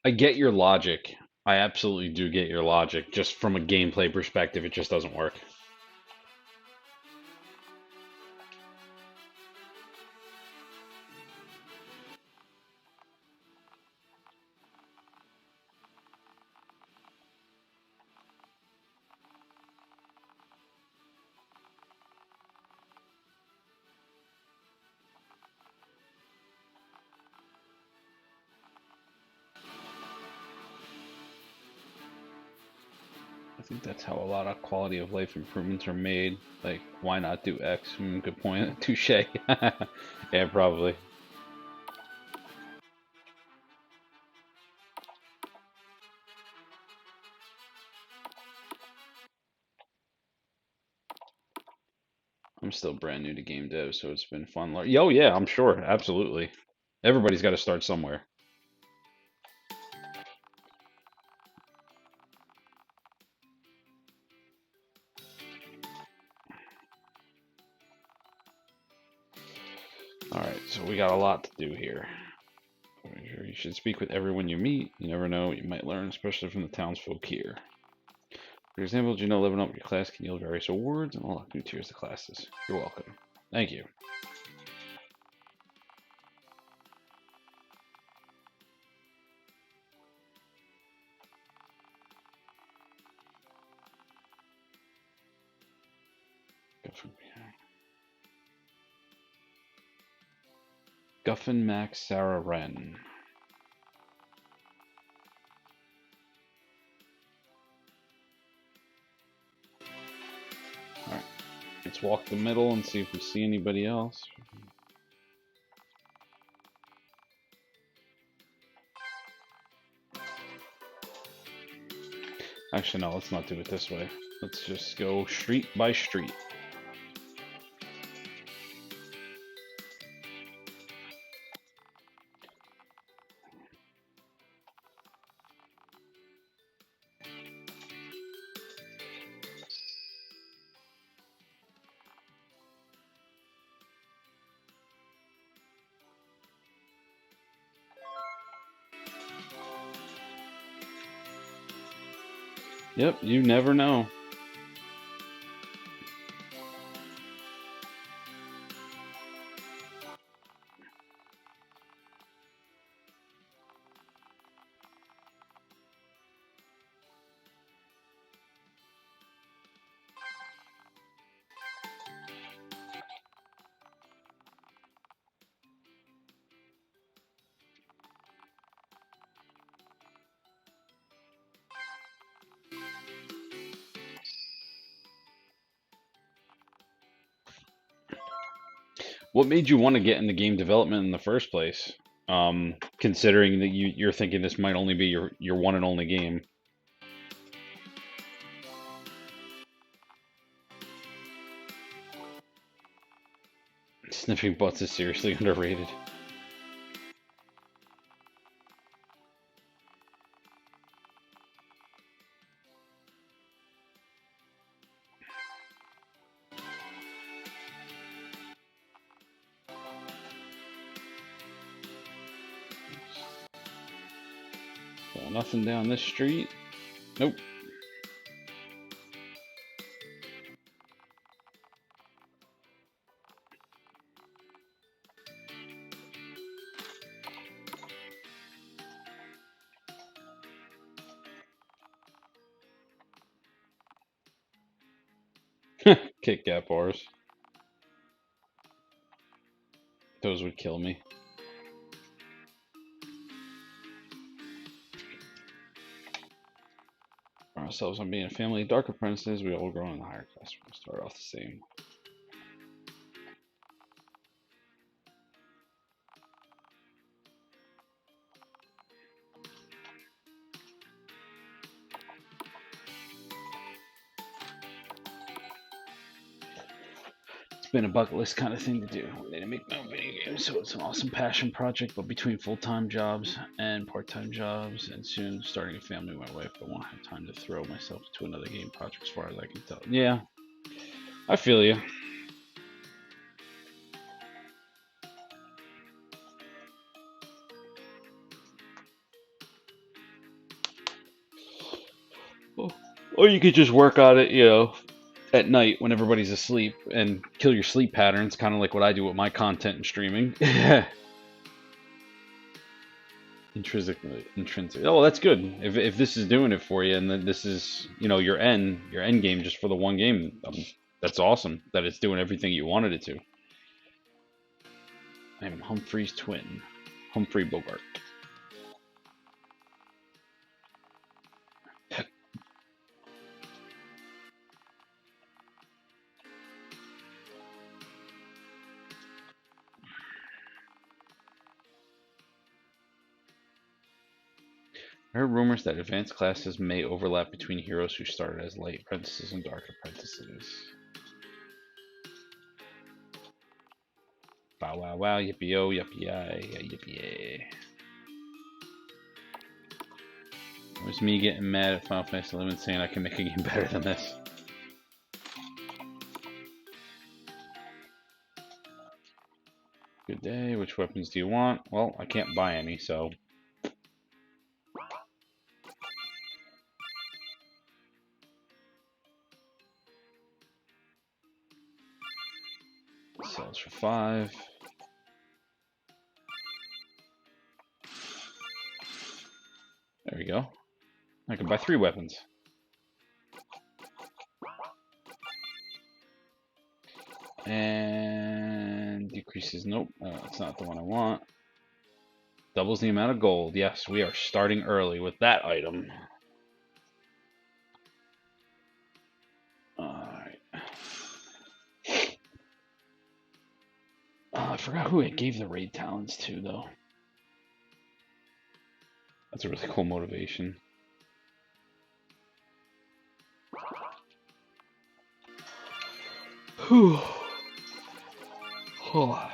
I get your logic. I absolutely do get your logic. Just from a gameplay perspective, it just doesn't work. I think that's how a lot of quality of life improvements are made. Like, why not do X? Good point. Touche. Yeah, probably. I'm still brand new to game dev, so it's been fun. Yo, yeah, I'm sure. Absolutely. Everybody's got to start somewhere. Alright, so we got a lot to do here. You should speak with everyone you meet. You never know what you might learn, especially from the townsfolk here. For example, did you know leveling up your class can yield various awards and unlock new tiers of classes? You're welcome. Thank you. Guffin Max Sarah Wren. Alright. Let's walk the middle and see if we see anybody else. Actually, no, let's not do it this way. Let's just go street by street. Yep, you never know. What made you want to get into game development in the first place? Considering that you're thinking this might only be your one and only game. Sniffing butts is seriously underrated. So nothing down this street. Nope. Kit Kat bars. Those would kill me. For ourselves on being a family of dark apprentices, we all grow in the higher class. We'll start off the same. Been a bucket list kind of thing to do. I need to make my own video games, so it's an awesome passion project, but between full-time jobs and part-time jobs and soon starting a family with my wife, I won't have time to throw myself into another game project as far as I can tell. Yeah, I feel you. Or you could just work on it, you know, at night when everybody's asleep and kill your sleep patterns, kind of like what I do with my content and streaming. Intrinsic. Oh, that's good. If this is doing it for you, and then this is, you know, your end game just for the one game, that's awesome. That it's doing everything you wanted it to. I am Humphrey's twin, Humphrey Bogart. I heard rumors that advanced classes may overlap between heroes who started as light apprentices and dark apprentices. Bow wow wow, yippee yo, yippee yay, yippee yay. It was me getting mad at Final Fantasy XI saying I can make a game better than this. Good day, which weapons do you want? Well, I can't buy any, so... Sells for 5. There we go. I can buy 3 weapons. And decreases, nope, that's not the one I want. Doubles the amount of gold. Yes, we are starting early with that item. Alright. I forgot who it gave the raid talents to, though. That's a really cool motivation. Whew. Oh.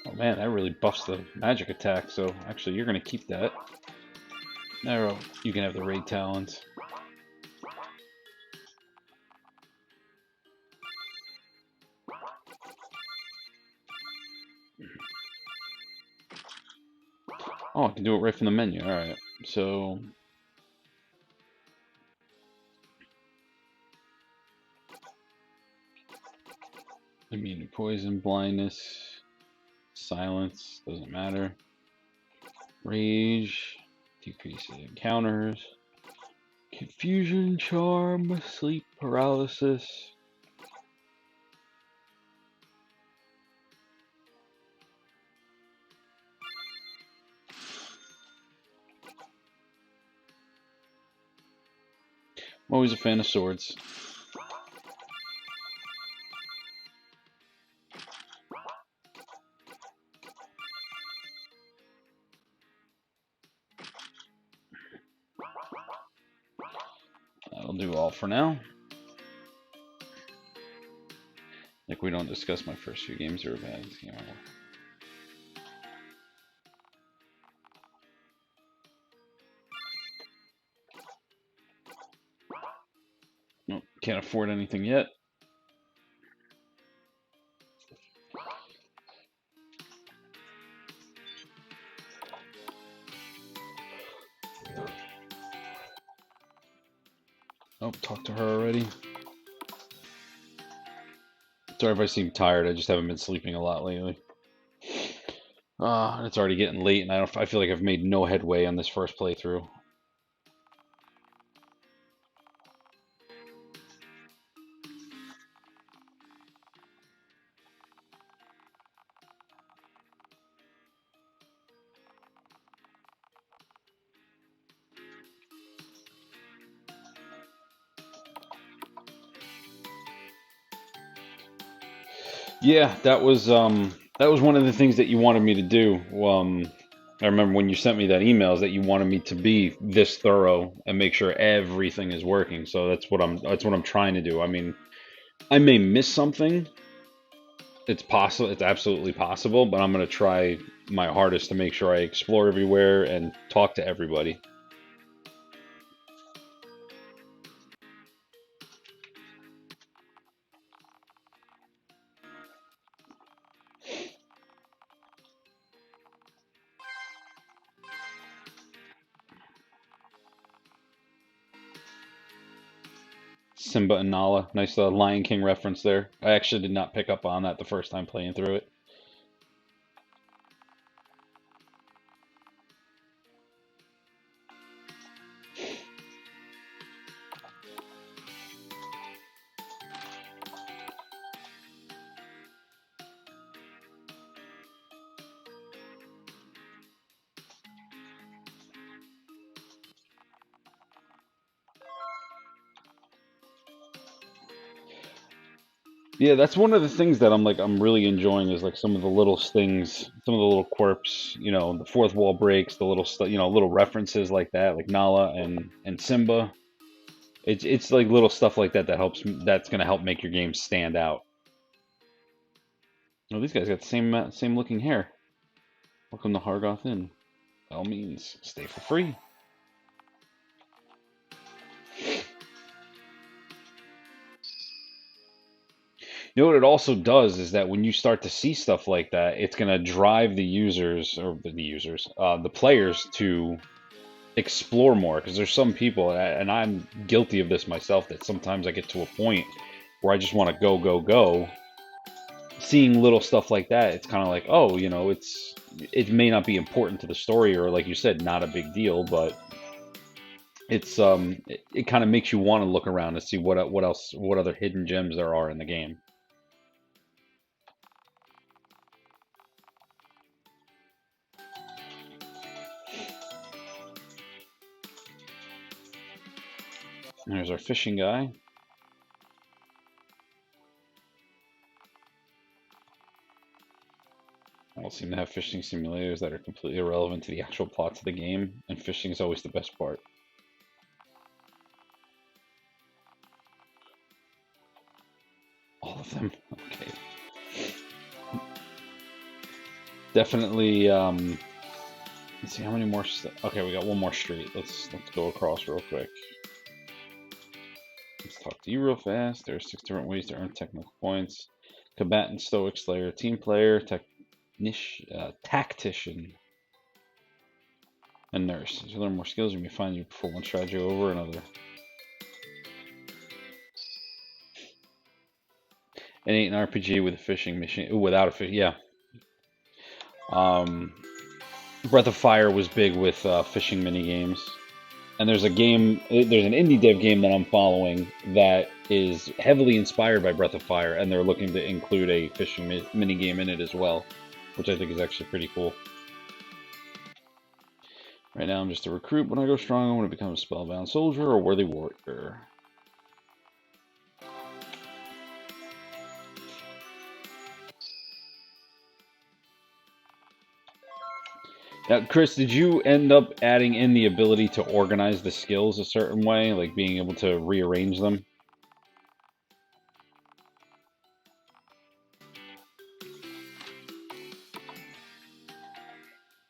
Oh man, that really buffs the magic attack, so actually you're going to keep that. Arrow, you can have the raid talents. Oh, I can do it right from the menu. Alright, so... immune to poison, blindness, silence, doesn't matter. Rage, decreases encounters. Confusion, charm, sleep paralysis. I'm always a fan of swords. That'll do all for now. Like we don't discuss my first few games are bad, you know. Can't afford anything yet. Oh, talked to her already. Sorry if I seem tired. I just haven't been sleeping a lot lately. It's already getting late, and I feel like I've made no headway on this first playthrough. Yeah, that was one of the things that you wanted me to do. I remember when you sent me that email is that you wanted me to be this thorough and make sure everything is working. So that's what I'm trying to do. I mean, I may miss something. It's possible, it's absolutely possible, but I'm gonna try my hardest to make sure I explore everywhere and talk to everybody. Simba and Nala, nice Lion King reference there. I actually did not pick up on that the first time playing through it. Yeah, that's one of the things that I'm really enjoying is like some of the little things, some of the little quirks, the fourth wall breaks, the little stuff, little references like that, like Nala and Simba. It's like little stuff like that that's gonna help make your game stand out. Oh, these guys got the same looking hair. Welcome to Hargoth Inn. By all means, stay for free. You know what it also does is that when you start to see stuff like that, it's going to drive the users or the players to explore more because there's some people, and I'm guilty of this myself, that sometimes I get to a point where I just want to go, go, go. Seeing little stuff like that, it's kind of like, oh, it may not be important to the story or like you said, not a big deal, but it kind of makes you want to look around to see what other hidden gems there are in the game. And there's our fishing guy. All seem to have fishing simulators that are completely irrelevant to the actual plots of the game, and fishing is always the best part. All of them. Okay. Definitely. Let's see how many more. Okay, we got one more street. Let's go across real quick. Let's talk to you real fast. There are 6 different ways to earn technical points: combatant, stoic, slayer, team player, tactician, and nurse. As you learn more skills, you may find you prefer one strategy over another. It ain't an RPG with a fishing machine. Ooh, without a fish, yeah. Breath of Fire was big with fishing mini games, and there's an indie dev game that I'm following that is heavily inspired by Breath of Fire, and they're looking to include a fishing mini game in it as well, which I think is actually pretty cool. Right now, I'm just a recruit. When I go strong, I want to become a spellbound soldier or worthy warrior. Now, Chris, did you end up adding in the ability to organize the skills a certain way, like being able to rearrange them?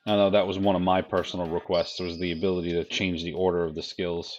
I know that was one of my personal requests, was the ability to change the order of the skills.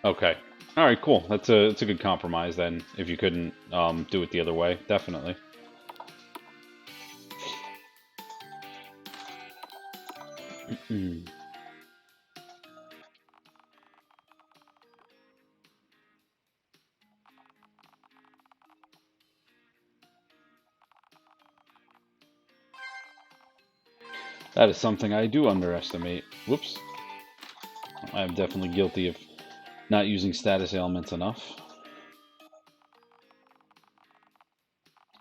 Okay. All right, cool. It's a good compromise then. If you couldn't do it the other way, definitely. That is something I do underestimate. Whoops. I am definitely guilty of not using status ailments enough.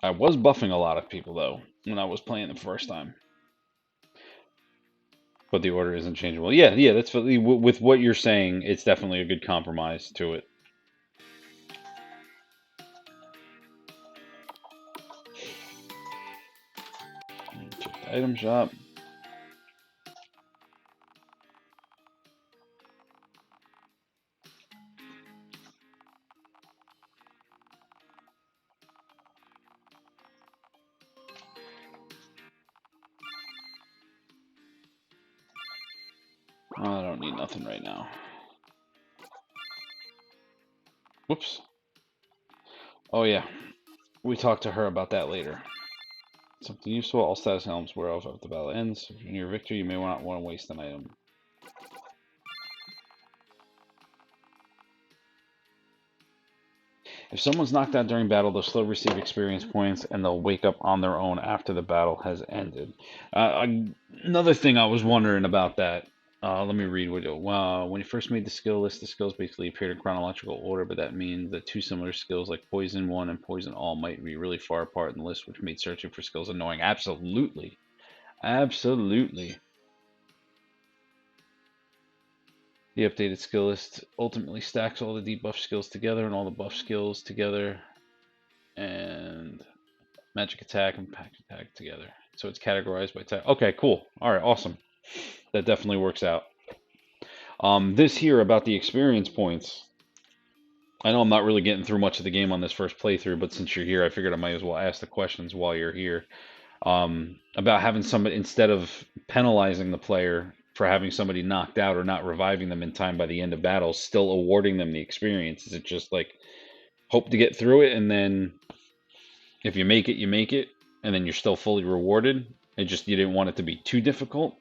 I was buffing a lot of people though when I was playing the first time. But the order isn't changeable. Yeah, yeah, that's with what you're saying, it's definitely a good compromise to it. Check the item shop. I don't need nothing right now. Whoops. Oh yeah, we talked to her about that later. Something useful, all status helms wear off after the battle ends. If you're near victory, you may not want to waste an item. If someone's knocked out during battle, they'll still receive experience points, and they'll wake up on their own after the battle has ended. Another thing I was wondering about that. Let me read what it. When you first made the skill list, the skills basically appeared in chronological order, but that means that two similar skills like Poison 1 and Poison All might be really far apart in the list, which made searching for skills annoying. Absolutely. Absolutely. The updated skill list ultimately stacks all the debuff skills together and all the buff skills together, and magic attack and pack attack together. So it's categorized by type. Okay, cool. All right, awesome. That definitely works out. This here about the experience points. I know I'm not really getting through much of the game on this first playthrough, but since you're here, I figured I might as well ask the questions while you're here. About having somebody, instead of penalizing the player for having somebody knocked out or not reviving them in time by the end of battle, still awarding them the experience. Is it just like hope to get through it, and then if you make it, you make it, and then you're still fully rewarded? It just, you didn't want it to be too difficult?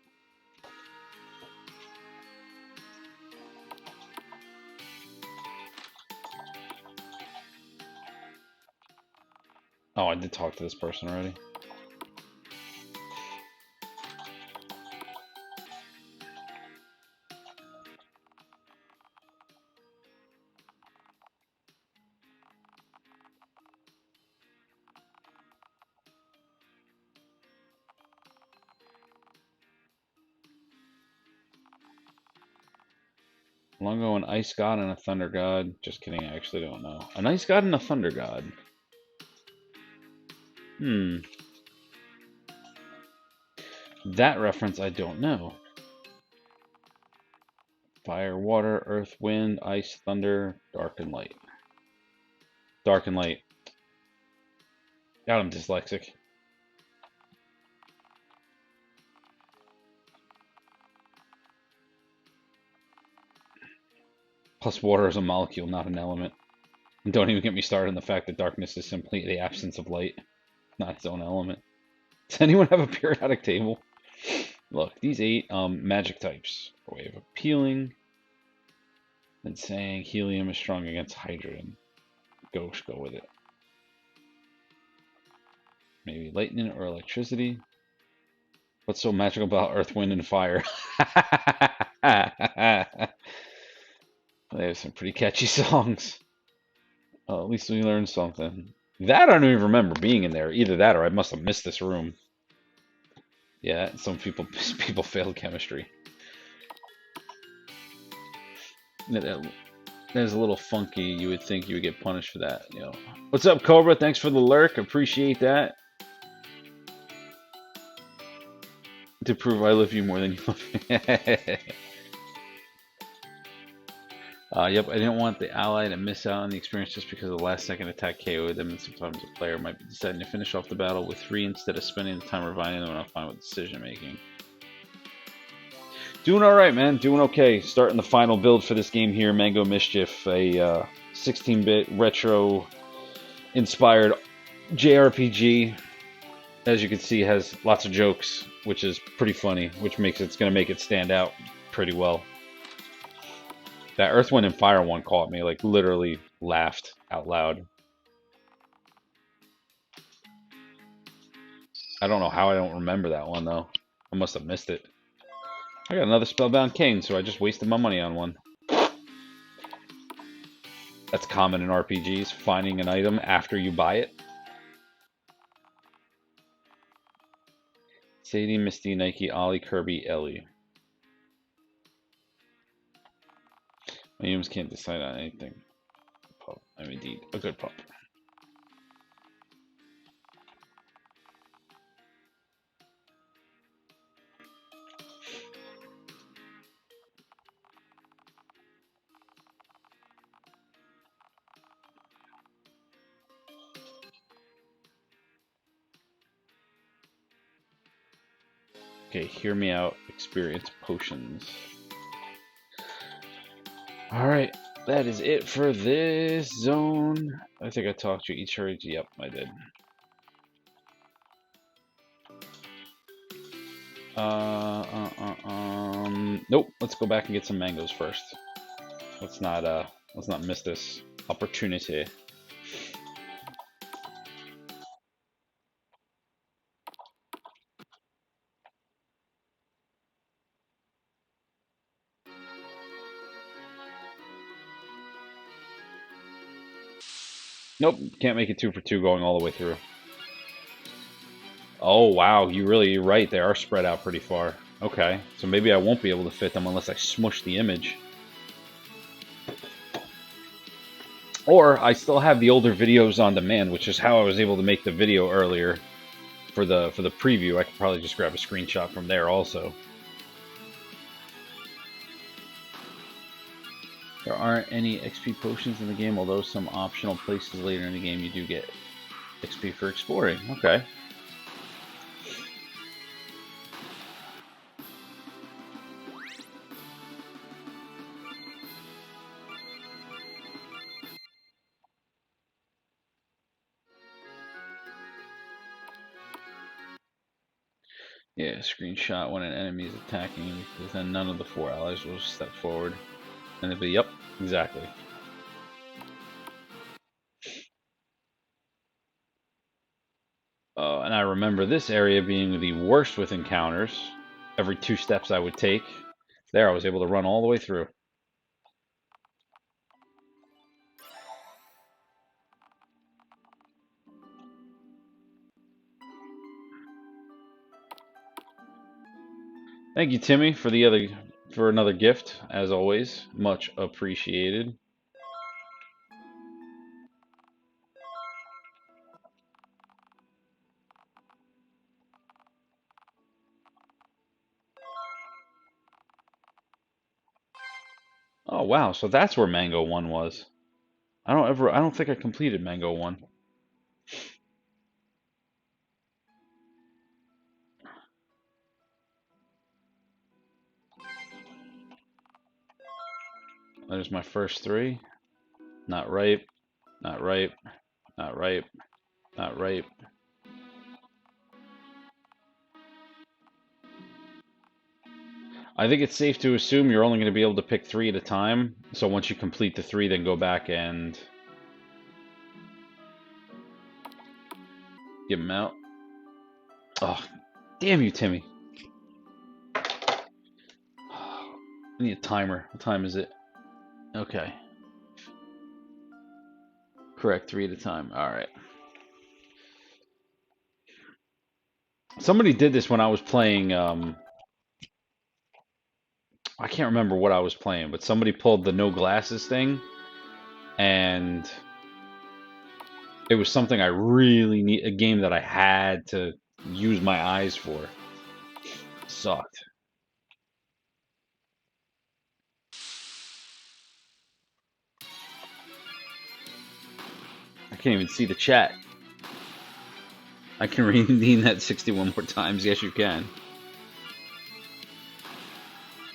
Oh, I did talk to this person already. Longo, an ice god and a thunder god. Just kidding, I actually don't know. An ice god and a thunder god. That reference I don't know. Fire, water, earth, wind, ice, thunder, dark and light. Dark and light. God, I'm dyslexic. Plus, water is a molecule, not an element. And don't even get me started on the fact that darkness is simply the absence of light, not its own element. Does anyone have a periodic table? Look, these 8 magic types. A way of appealing. And saying helium is strong against hydrogen. Go with it. Maybe lightning or electricity. What's so magical about earth, wind, and fire? They have some pretty catchy songs. At least we learned something. That I don't even remember being in there. Either that or I must have missed this room. Yeah, some people failed chemistry. That is a little funky. You would think you would get punished for that. You know. What's up, Cobra? Thanks for the lurk. Appreciate that. To prove I love you more than you love me. Yep, I didn't want the ally to miss out on the experience just because of the last second attack KO'd them, and sometimes a player might be deciding to finish off the battle with 3 instead of spending the time reviving them. I'm fine with decision making. Doing alright, man. Doing okay. Starting the final build for this game here, Mango Mischief, a 16-bit retro-inspired JRPG. As you can see, it has lots of jokes, which is pretty funny, which makes it's going to make it stand out pretty well. That Earth, Wind, and Fire one caught me, like, literally laughed out loud. I don't know how I don't remember that one, though. I must have missed it. I got another Spellbound Cane, so I just wasted my money on one. That's common in RPGs, finding an item after you buy it. Sadie, Misty, Nike, Ollie, Kirby, Ellie. My humans can't decide on anything. Pup. I'm indeed a good pup. Okay, hear me out. Experience potions. Alright, that is it for this zone. I think I talked to each herd. Yep, I did. Nope, let's go back and get some mangoes first. Let's not miss this opportunity. Nope, can't make it 2 for 2 going all the way through. Oh wow, you're right, they are spread out pretty far. Okay, so maybe I won't be able to fit them unless I smush the image. Or I still have the older videos on demand, which is how I was able to make the video earlier for the preview. I could probably just grab a screenshot from there also. There aren't any XP potions in the game, although some optional places later in the game you do get XP for exploring. Okay. Yeah, screenshot when an enemy is attacking, because then none of the 4 allies will step forward. And it'll be, yep, exactly. And I remember this area being the worst with encounters. Every 2 steps I would take. There, I was able to run all the way through. Thank you, Timmy, for another gift, as always. Much appreciated. Oh wow, so that's where Mango 1 was. I don't think I completed Mango 1. There's my first 3. Not ripe, not ripe, not ripe, not ripe. I think it's safe to assume you're only going to be able to pick 3 at a time. So once you complete the 3, then go back and give them out. Oh, damn you, Timmy. I need a timer. What time is it? Okay. Correct, 3 at a time. Alright. Somebody did this when I was playing, I can't remember what I was playing, but somebody pulled the no glasses thing, and it was something I really need, a game that I had to use my eyes for. Sucked. I can't even see the chat. I can redeem that 61 more times. Yes, you can.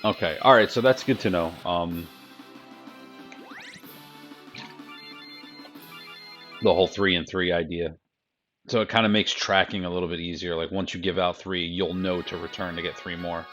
Okay, alright, so that's good to know. The whole 3 and 3 idea. So it kind of makes tracking a little bit easier. Like once you give out 3, you'll know to return to get 3 more.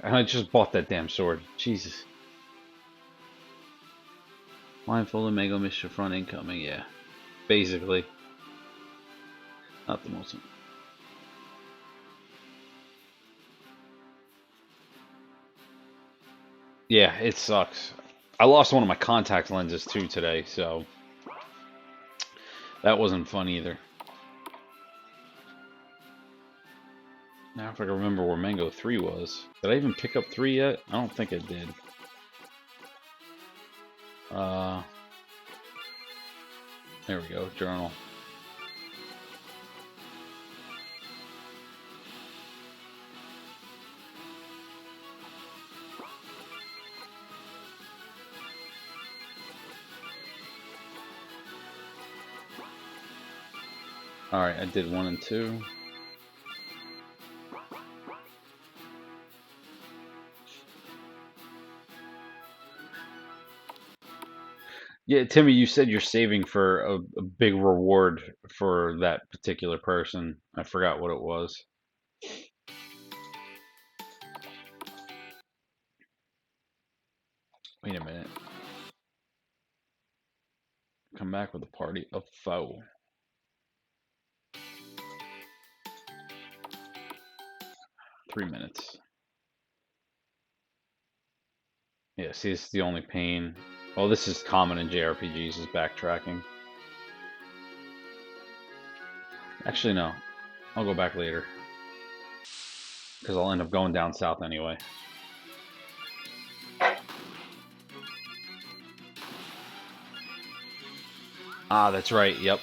And I just bought that damn sword. Jesus. Blindfolded Mango Mischief front incoming, yeah. Basically. Not the most. Yeah, it sucks. I lost one of my contact lenses too today, so that wasn't fun either. Now if I can remember where Mango 3 was. Did I even pick up 3 yet? I don't think I did. There we go, journal. Alright, I did 1 and 2. Yeah, Timmy, you said you're saving for a big reward for that particular person. I forgot what it was. Wait a minute. Come back with a party of foe. Three minutes. Yeah, see, this is the only pain. Oh, this is common in JRPGs, is backtracking. Actually, no. I'll go back later. Because I'll end up going down south anyway. Ah, that's right, yep.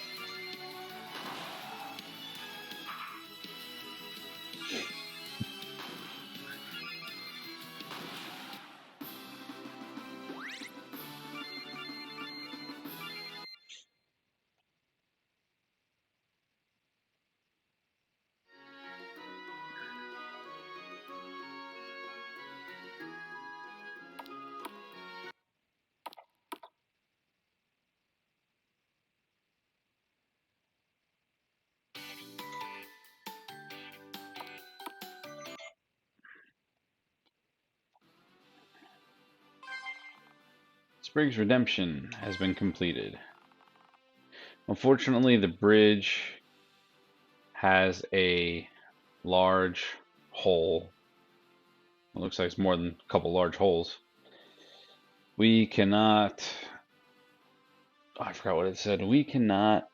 Sprig's redemption has been completed. Unfortunately, the bridge has a large hole. It looks like it's more than a couple large holes. We cannot... Oh, I forgot what it said. We cannot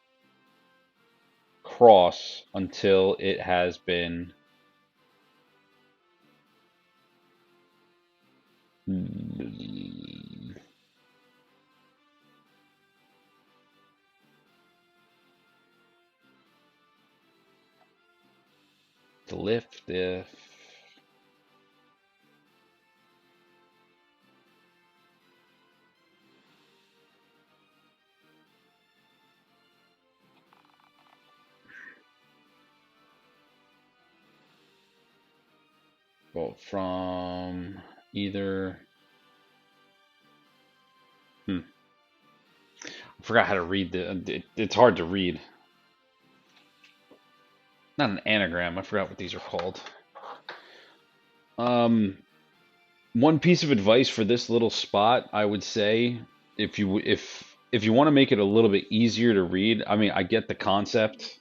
cross until it has been... to lift if... Well, from either... I forgot how to read it's hard to read. Not an anagram, I forgot what these are called. One piece of advice for this little spot, I would say, if you want to make it a little bit easier to read, I mean, I get the concept,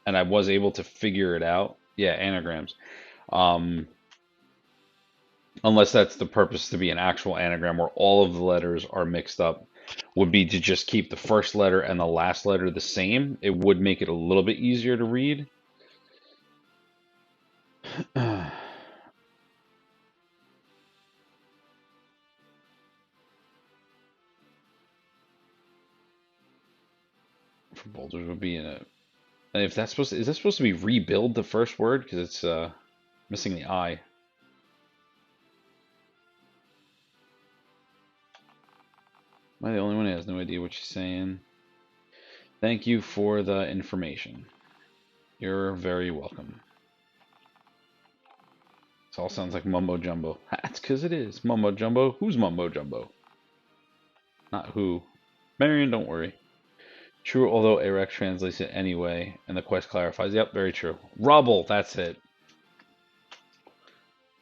and I was able to figure it out. Yeah, anagrams. Um, Unless that's the purpose to be an actual anagram where all of the letters are mixed up, would be to just keep the first letter and the last letter the same. It would make it a little bit easier to read. For boulders would be in it. And if that's supposed to, is that supposed to be rebuild the first word? Because it's missing the I. Am I the only one who has no idea what she's saying? Thank you for the information. You're very welcome. This all sounds like mumbo jumbo. That's because it is mumbo jumbo. Who's mumbo jumbo? Not who. Marion, don't worry. True, although Arex translates it anyway, and the quest clarifies. Yep, very true. Rubble, that's it.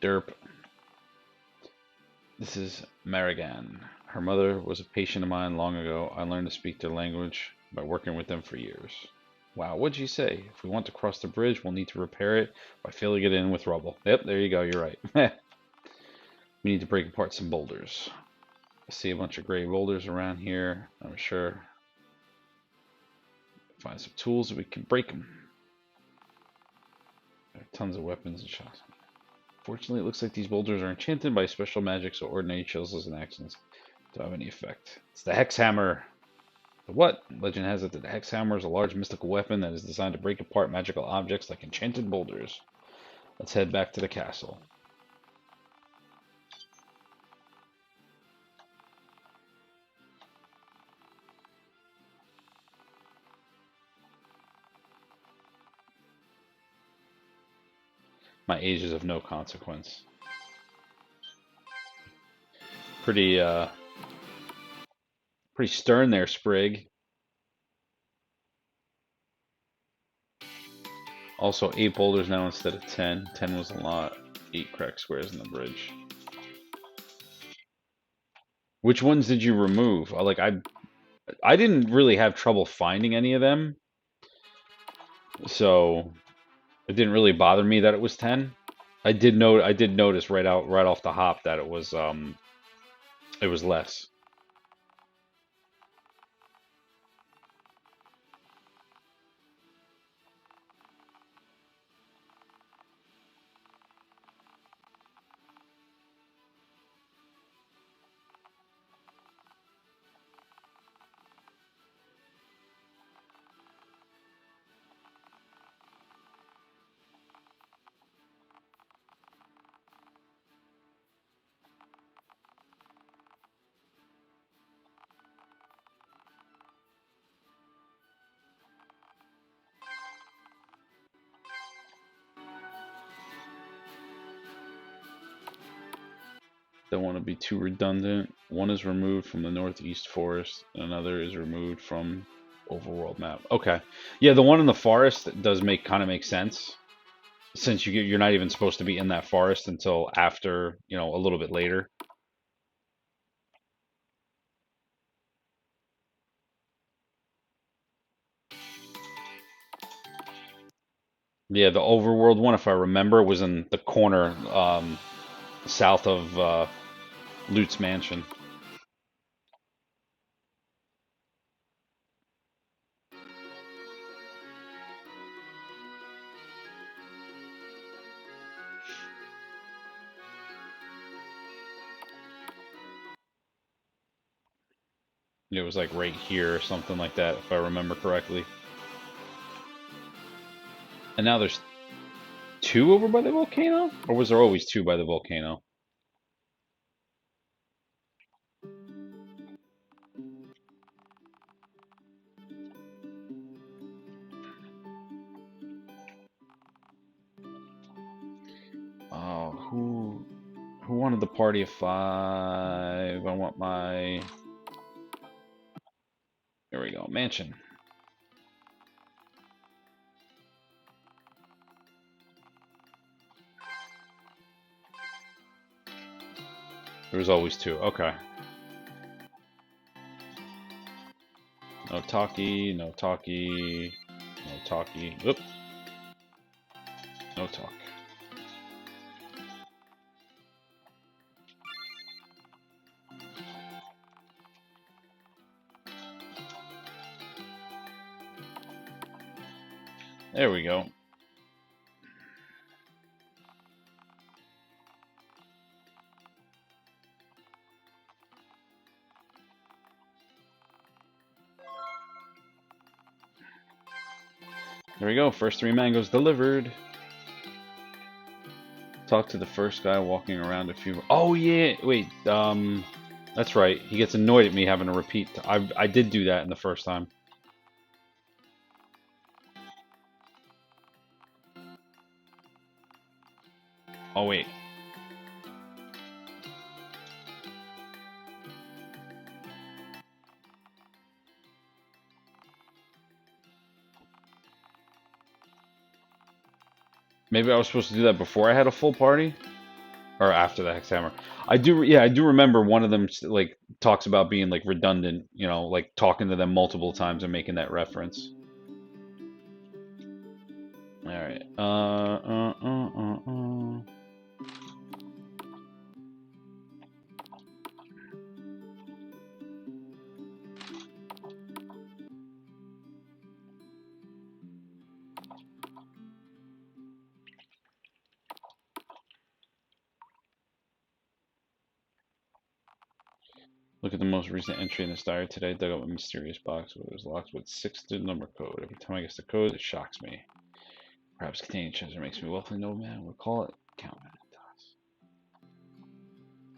Derp. This is Marigan. Her mother was a patient of mine long ago. I learned to speak their language by working with them for years. Wow, what'd you say? If we want to cross the bridge, we'll need to repair it by filling it in with rubble. Yep, there you go, you're right. We need to break apart some boulders. I see a bunch of gray boulders around here. I'm sure find some tools that we can break them. There are tons of weapons and shots. Fortunately, it looks like these boulders are enchanted by special magic, so ordinary chills and actions don't have any effect. It's the Hex Hammer. The what? Legend has it that the Hex Hammer is a large mystical weapon that is designed to break apart magical objects like enchanted boulders. Let's head back to the castle. My age is of no consequence. Pretty stern there, Sprig. Also, 8 boulders now instead of 10. 10 was a lot. 8 cracked squares in the bridge. Which ones did you remove? Like I didn't really have trouble finding any of them, so it didn't really bother me that it was 10. I did notice right off the hop that it was less. Don't want to be too redundant. One is removed from the northeast forest, and another is removed from overworld map. Okay, yeah, the one in the forest does kind of make sense, since you're not even supposed to be in that forest until after, a little bit later. Yeah, the overworld one, if I remember, was in the corner south of Lut's mansion. It was like right here or something like that, if I remember correctly. And now there's 2 over by the volcano? Or was there always 2 by the volcano? Oh, who wanted the party of 5? I want my... There we go, mansion. There was always 2, okay. No talkie, no talkie, no talkie. Oop. No talk. There we go. There we go. First 3 mangoes delivered. Talk to the first guy walking around a few. Oh yeah, wait. That's right. He gets annoyed at me having to repeat. I did do that in the first time. Oh wait. Maybe I was supposed to do that before I had a full party, or after the Hexhammer. I do, yeah, I do remember one of them like talks about being like redundant, you know, like talking to them multiple times and making that reference. All right. Look at the most recent entry in this diary today. Dug up a mysterious box where it was locked with 6-digit number code. Every time I guess the code, it shocks me. Perhaps containing treasure makes me wealthy. No man would call it. Count Vanitas.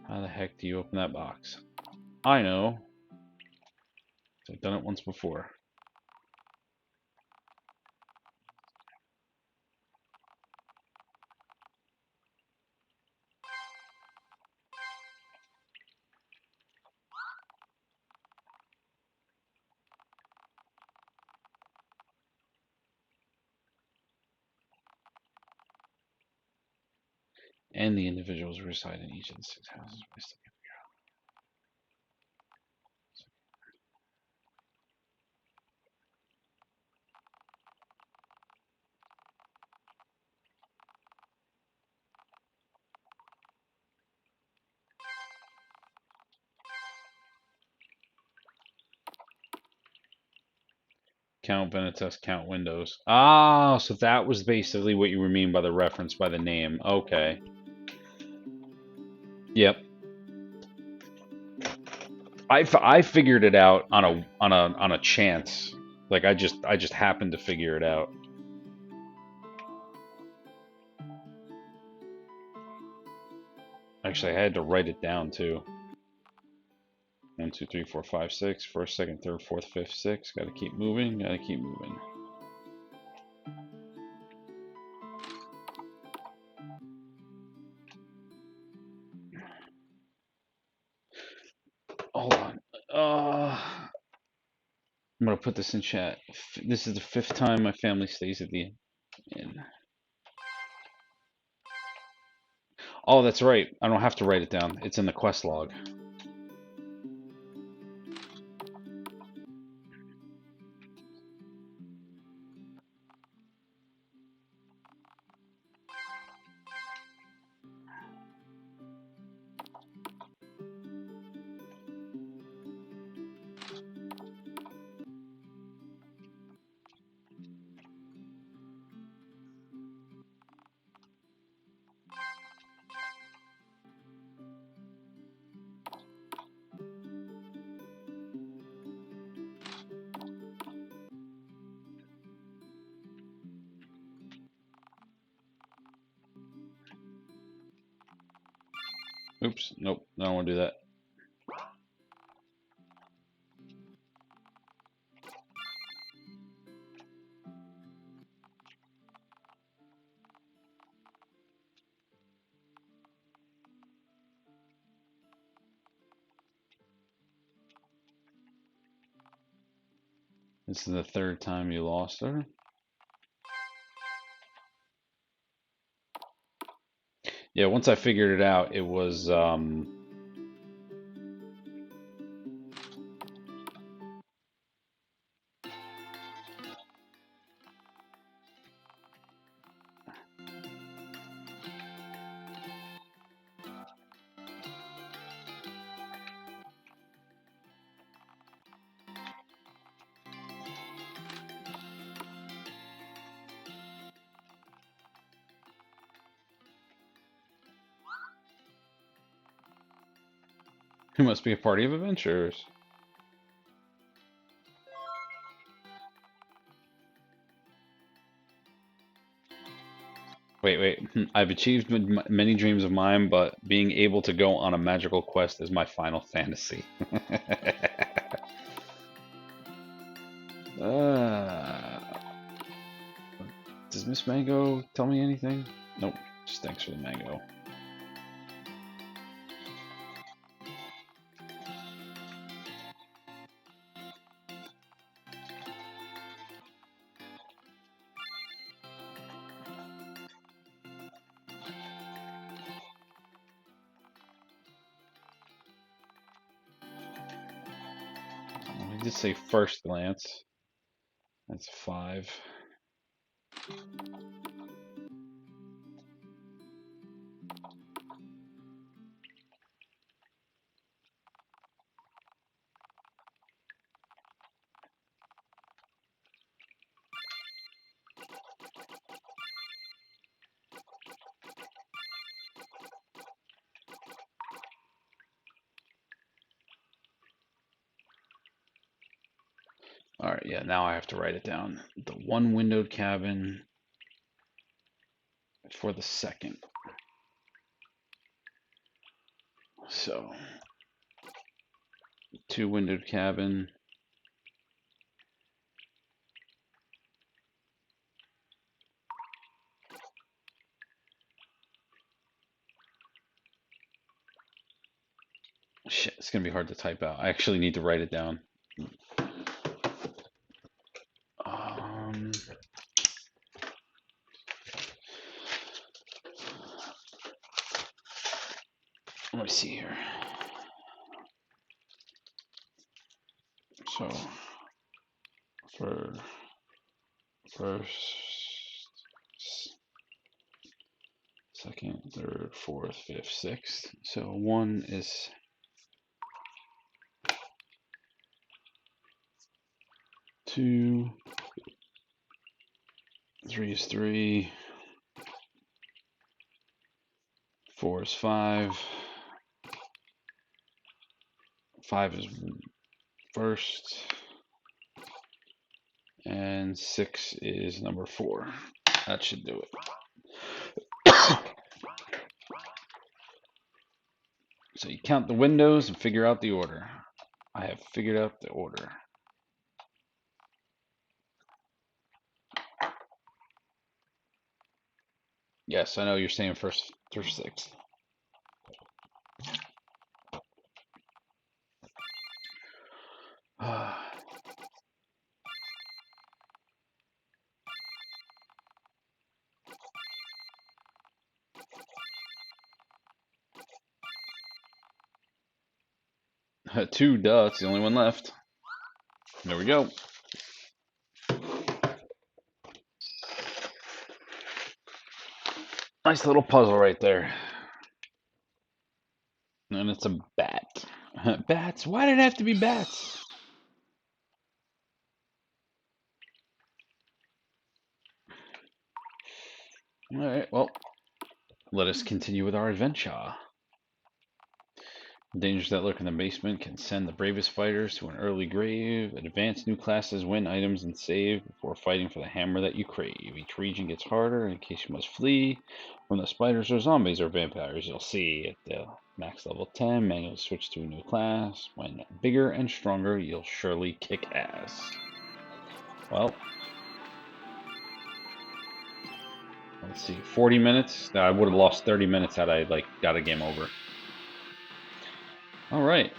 How the heck do you open that box? I know. I've done it once before. And the individuals reside in each of the 6 houses. Count Vanitas, count windows. Ah, so that was basically what you were mean by the reference by the name. Okay. Yep. I figured it out on a chance. Like I just happened to figure it out. Actually, I had to write it down too. 1, 2, 3, 4, 5, 6. First, second, third, fourth, fifth, sixth. Got to keep moving. Got to keep moving. Hold on. I'm gonna put this in chat. This is the 5th time my family stays at the inn. Oh, that's right. I don't have to write it down. It's in the quest log. Oops. Nope. I don't want to do that. This is the 3rd time you lost her. Yeah, once I figured it out, it was It must be a party of adventurers. Wait. I've achieved many dreams of mine, but being able to go on a magical quest is my final fantasy. uh, does Miss Mango tell me anything? Nope. Just thanks for the mango. I did say first glance. That's 5. Alright, yeah, now I have to write it down. The one windowed cabin for the second. So, 2 windowed cabin. Shit, it's gonna be hard to type out. I actually need to write it down. Let me see here. So, for first, second, third, fourth, fifth, sixth. So 1 is 2, 3 is 3, 4 is 5, 5 is first, and 6 is number 4. That should do it. So you count the windows and figure out the order. I have figured out the order. Yes, I know you're saying first through 6th. Two, duh, it's the only one left. There we go. Nice little puzzle right there. And it's a bat. Bats? Why did it have to be bats? Alright, well, let us continue with our adventure. Dangers that lurk in the basement can send the bravest fighters to an early grave. Advanced new classes win items and save before fighting for the hammer that you crave. Each region gets harder in case you must flee from the spiders or zombies or vampires. You'll see at the max level 10, Mango switch to a new class. When bigger and stronger, you'll surely kick ass. Well, let's see, 40 minutes? I would have lost 30 minutes had I got a game over. Alright.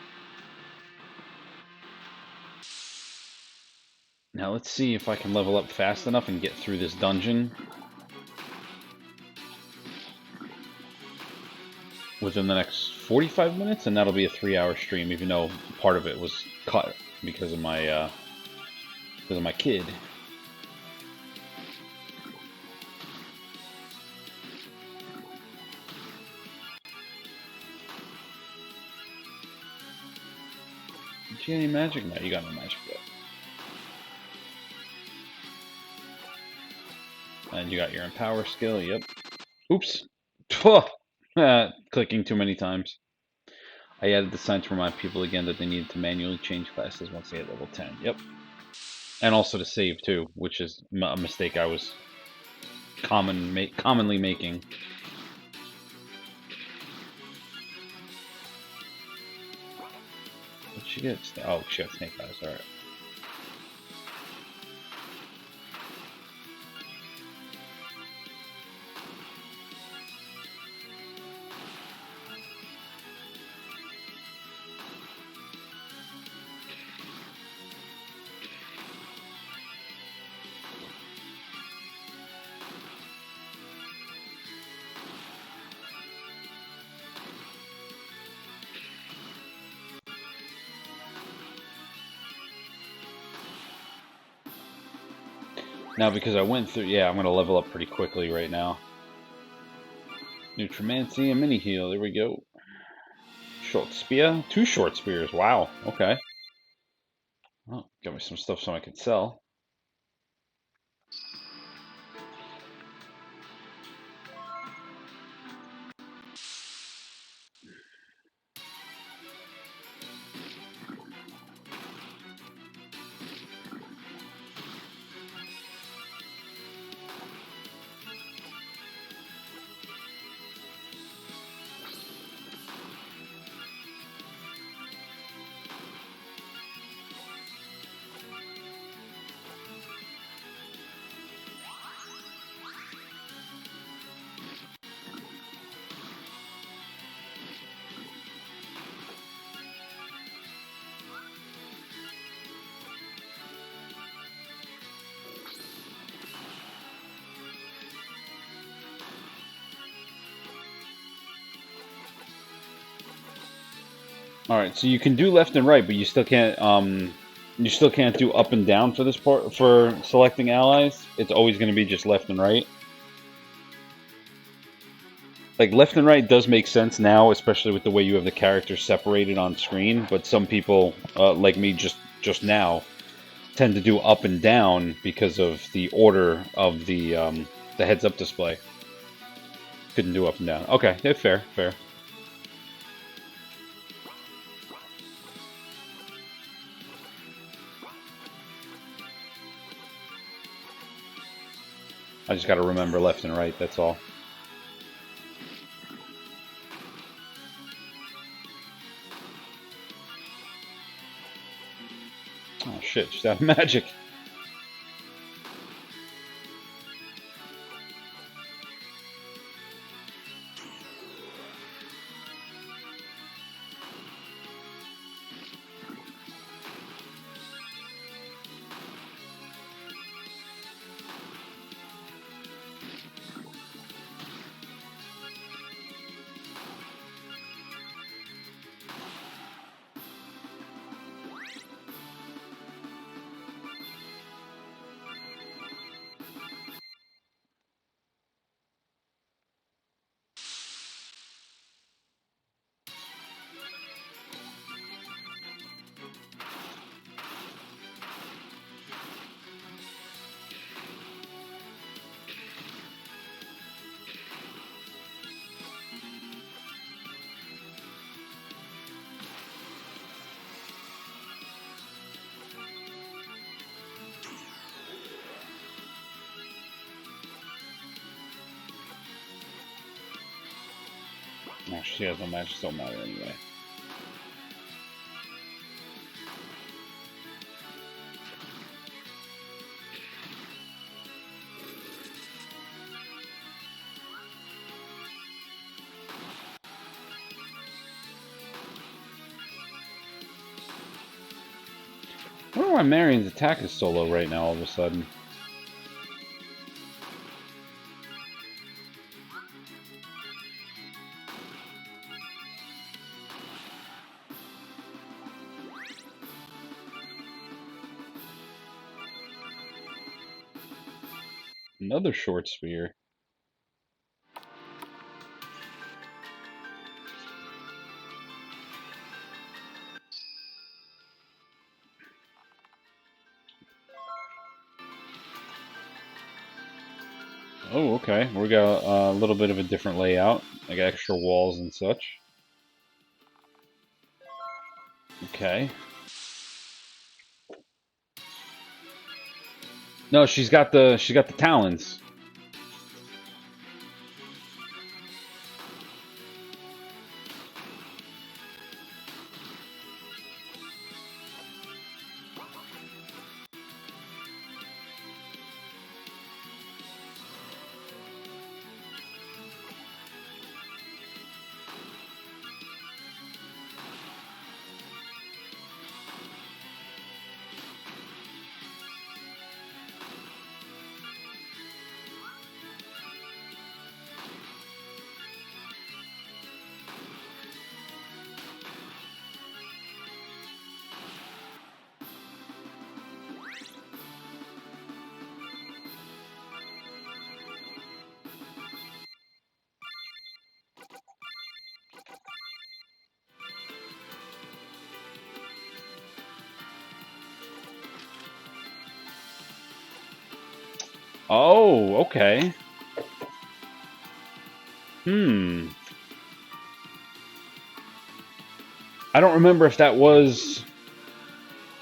Now let's see if I can level up fast enough and get through this dungeon within the next 45 minutes, and that'll be a 3-hour stream, even though part of it was cut because of my kid. Did you get any magic? No, you got no magic yet. And you got your Empower skill, yep. Oops. Clicking too many times. I added the sign to remind people again that they needed to manually change classes once they hit level 10. Yep. And also to save too, which is a mistake I was commonly making. What'd she get? Oh, she got snake eyes. All right. Now, because I went through, yeah, I'm going to level up pretty quickly right now. Nutrimancy and mini heal. There we go. Short spear. 2 short spears. Wow. Okay. Well, got me some stuff so I can sell. All right, so you can do left and right, but you still can't do up and down for this part for selecting allies. It's always going to be just left and right. Like left and right does make sense now, especially with the way you have the characters separated on screen. But some people, like me, just now, tend to do up and down because of the order of the heads-up display. Couldn't do up and down. Okay, yeah, fair, fair. I just got to remember left and right, that's all. Oh shit, just have magic. No, she has no magic, don't matter anyway. I wonder why Marion's attack is so low right now all of a sudden. Another short spear. Oh, okay. We got a little bit of a different layout, like extra walls and such. Okay. No, she's got the talons. Oh, okay. I don't remember if that was...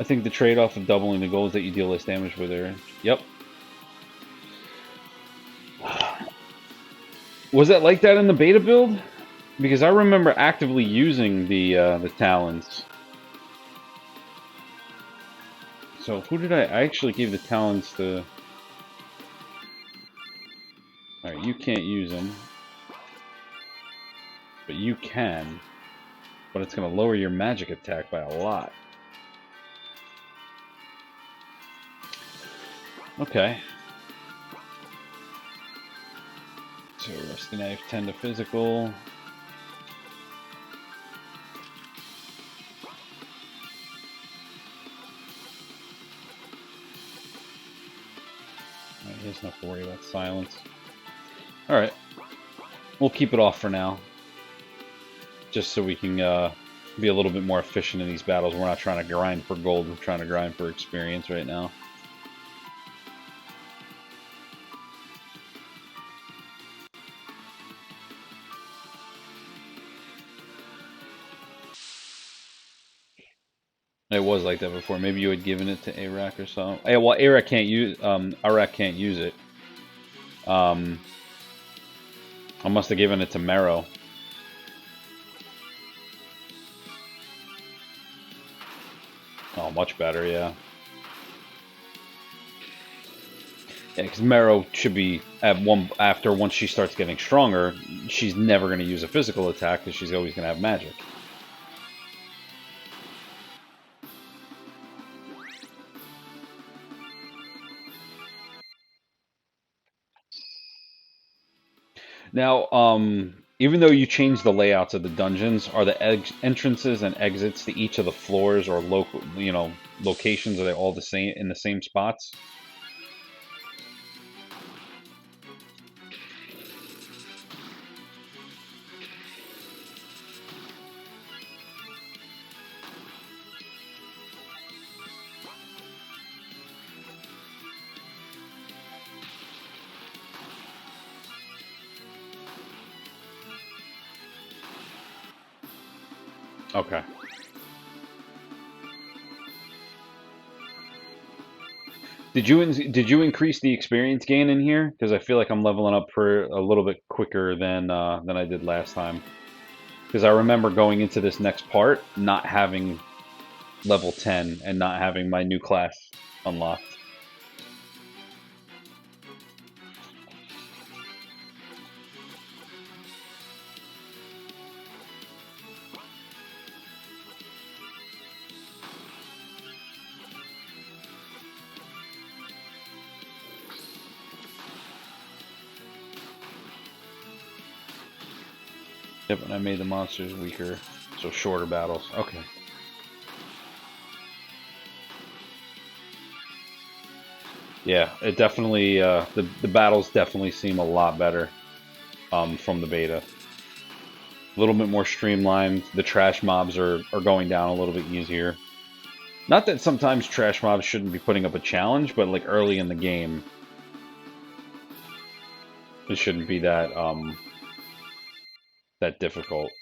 I think the trade-off of doubling the goal is that you deal less damage with her. Yep. Was that like that in the beta build? Because I remember actively using the talons. So who did I actually gave the talons to? Alright, you can't use them. But you can. But it's going to lower your magic attack by a lot. Okay. So Rusty Knife, 10 to physical. Alright, he doesn't have to worry about silence. Alright. We'll keep it off for now. Just so we can be a little bit more efficient in these battles. We're not trying to grind for gold, we're trying to grind for experience right now. It was like that before. Maybe you had given it to Arak or something. Yeah, well, Arak can't use it. I must have given it to Marrow. Oh, much better, yeah. Yeah, because Marrow should be at once she starts getting stronger, she's never going to use a physical attack because she's always going to have magic. Now, even though you change the layouts of the dungeons, are the entrances and exits to each of the floors or locations, are they all the same in the same spots? Okay. Did you increase the experience gain in here? Because I feel like I'm leveling up for a little bit quicker than I did last time. Because I remember going into this next part not having level 10 and not having my new class unlocked. Yep, and I made the monsters weaker, so shorter battles. Okay. Yeah, it definitely, the battles definitely seem a lot better from the beta. A little bit more streamlined. The trash mobs are going down a little bit easier. Not that sometimes trash mobs shouldn't be putting up a challenge, but like early in the game, it shouldn't be that that difficult.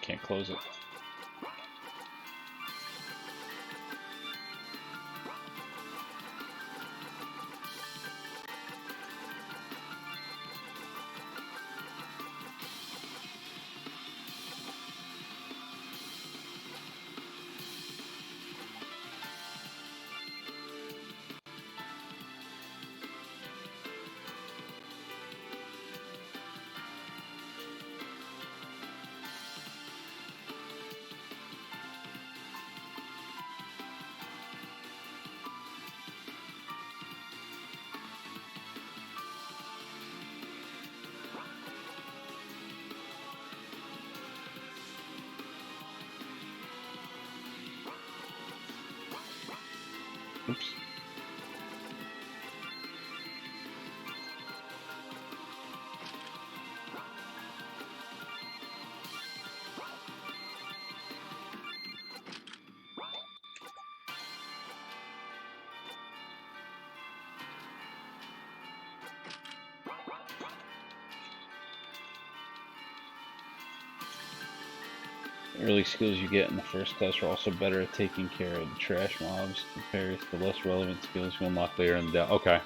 Can't close it. Oops. Early skills you get in the first class are also better at taking care of the trash mobs compared to the less relevant skills you unlock later in the day. Okay.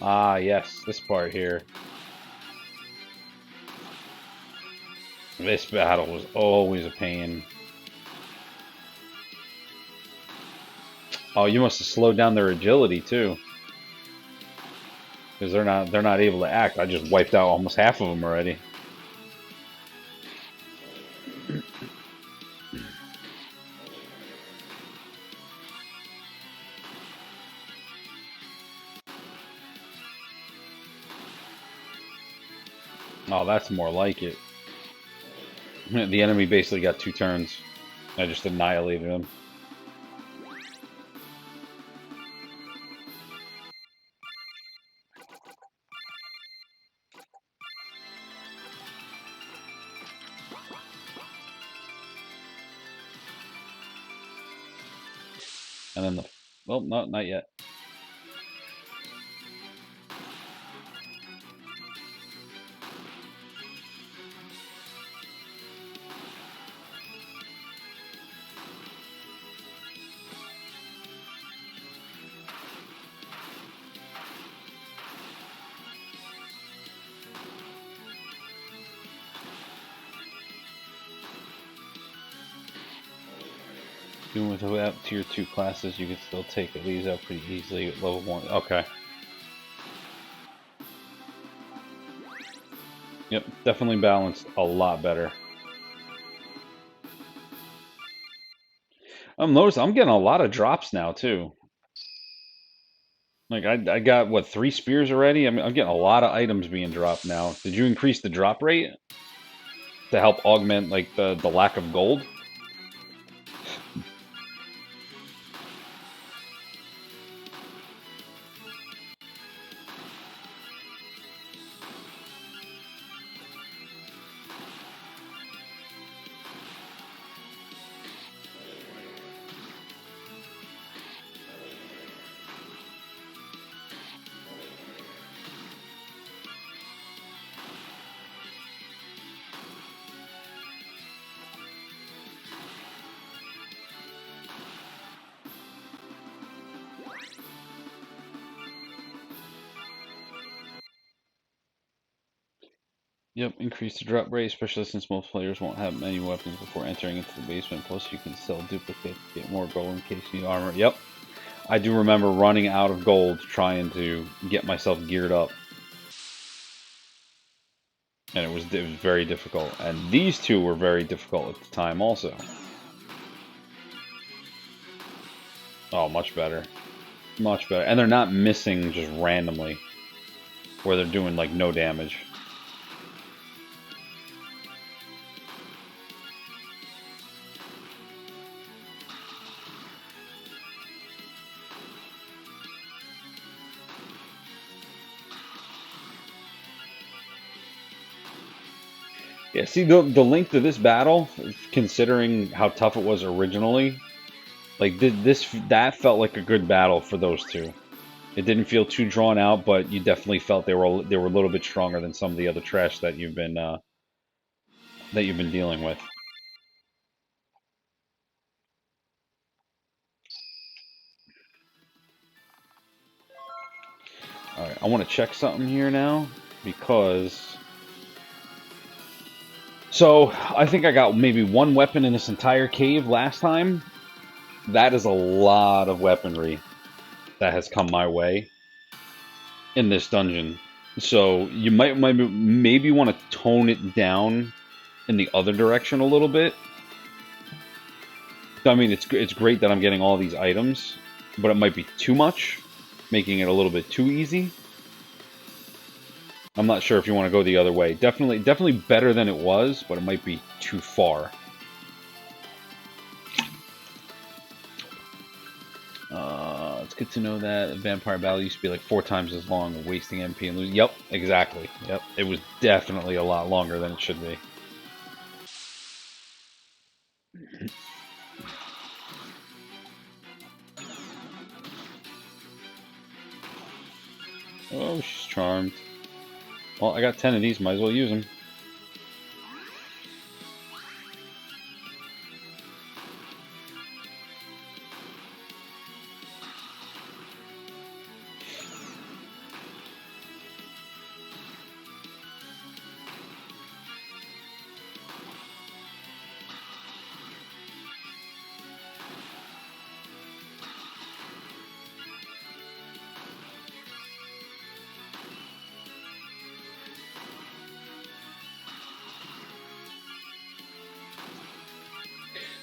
Ah, yes, this part here. This battle was always a pain. Oh, you must have slowed down their agility too, because they're not able to act. I just wiped out almost half of them already. Oh, that's more like it. The enemy basically got 2 turns. I just annihilated him. And then the... Well, no, not yet. Even without tier 2 classes, you can still take these out pretty easily at level 1. Okay. Yep, definitely balanced a lot better. I'm noticing I'm getting a lot of drops now too. Like I got what 3 spears already. I mean, I'm getting a lot of items being dropped now. Did you increase the drop rate to help augment like the lack of gold? Yep, increase the drop rate, especially since most players won't have many weapons before entering into the basement. Plus, you can sell duplicates, get more gold in case you need armor. Yep, I do remember running out of gold trying to get myself geared up, and it was very difficult. And these two were very difficult at the time, also. Oh, much better, much better. And they're not missing just randomly, where they're doing like no damage. Yeah, see the length of this battle, considering how tough it was originally, like that felt like a good battle for those two. It didn't feel too drawn out, but you definitely felt they were a little bit stronger than some of the other trash that you've been dealing with. All right, I want to check something here now because so I think I got maybe one weapon in this entire cave last time. That is a lot of weaponry that has come my way in this dungeon. So you might maybe want to tone it down in the other direction a little bit. I mean, it's great that I'm getting all these items, but it might be too much, making it a little bit too easy. I'm not sure if you want to go the other way. Definitely better than it was, but it might be too far. It's good to know that Vampire Battle used to be like 4 times as long, wasting MP and losing. Yep, exactly. Yep, it was definitely a lot longer than it should be. Oh, she's charmed. Well, I got 10 of these, might as well use them.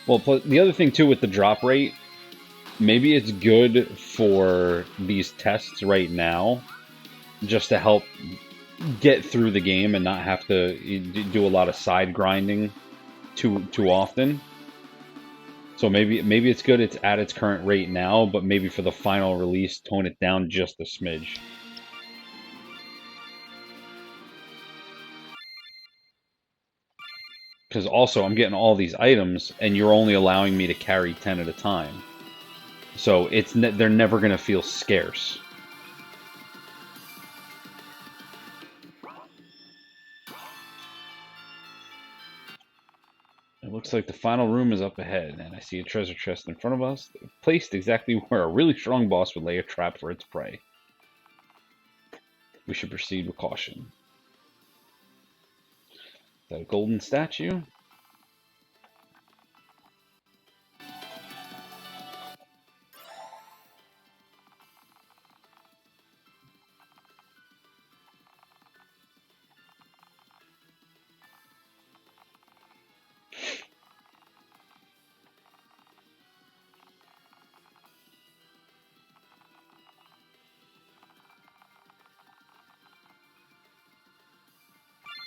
Well, the other thing too with the drop rate, maybe it's good for these tests right now, just to help get through the game and not have to do a lot of side grinding too often. So maybe it's good it's at its current rate now, but maybe for the final release, tone it down just a smidge. Because also I'm getting all these items, and you're only allowing me to carry 10 at a time. So they're never going to feel scarce. It looks like the final room is up ahead, and I see a treasure chest in front of us, placed exactly where a really strong boss would lay a trap for its prey. We should proceed with caution. Is that a golden statue?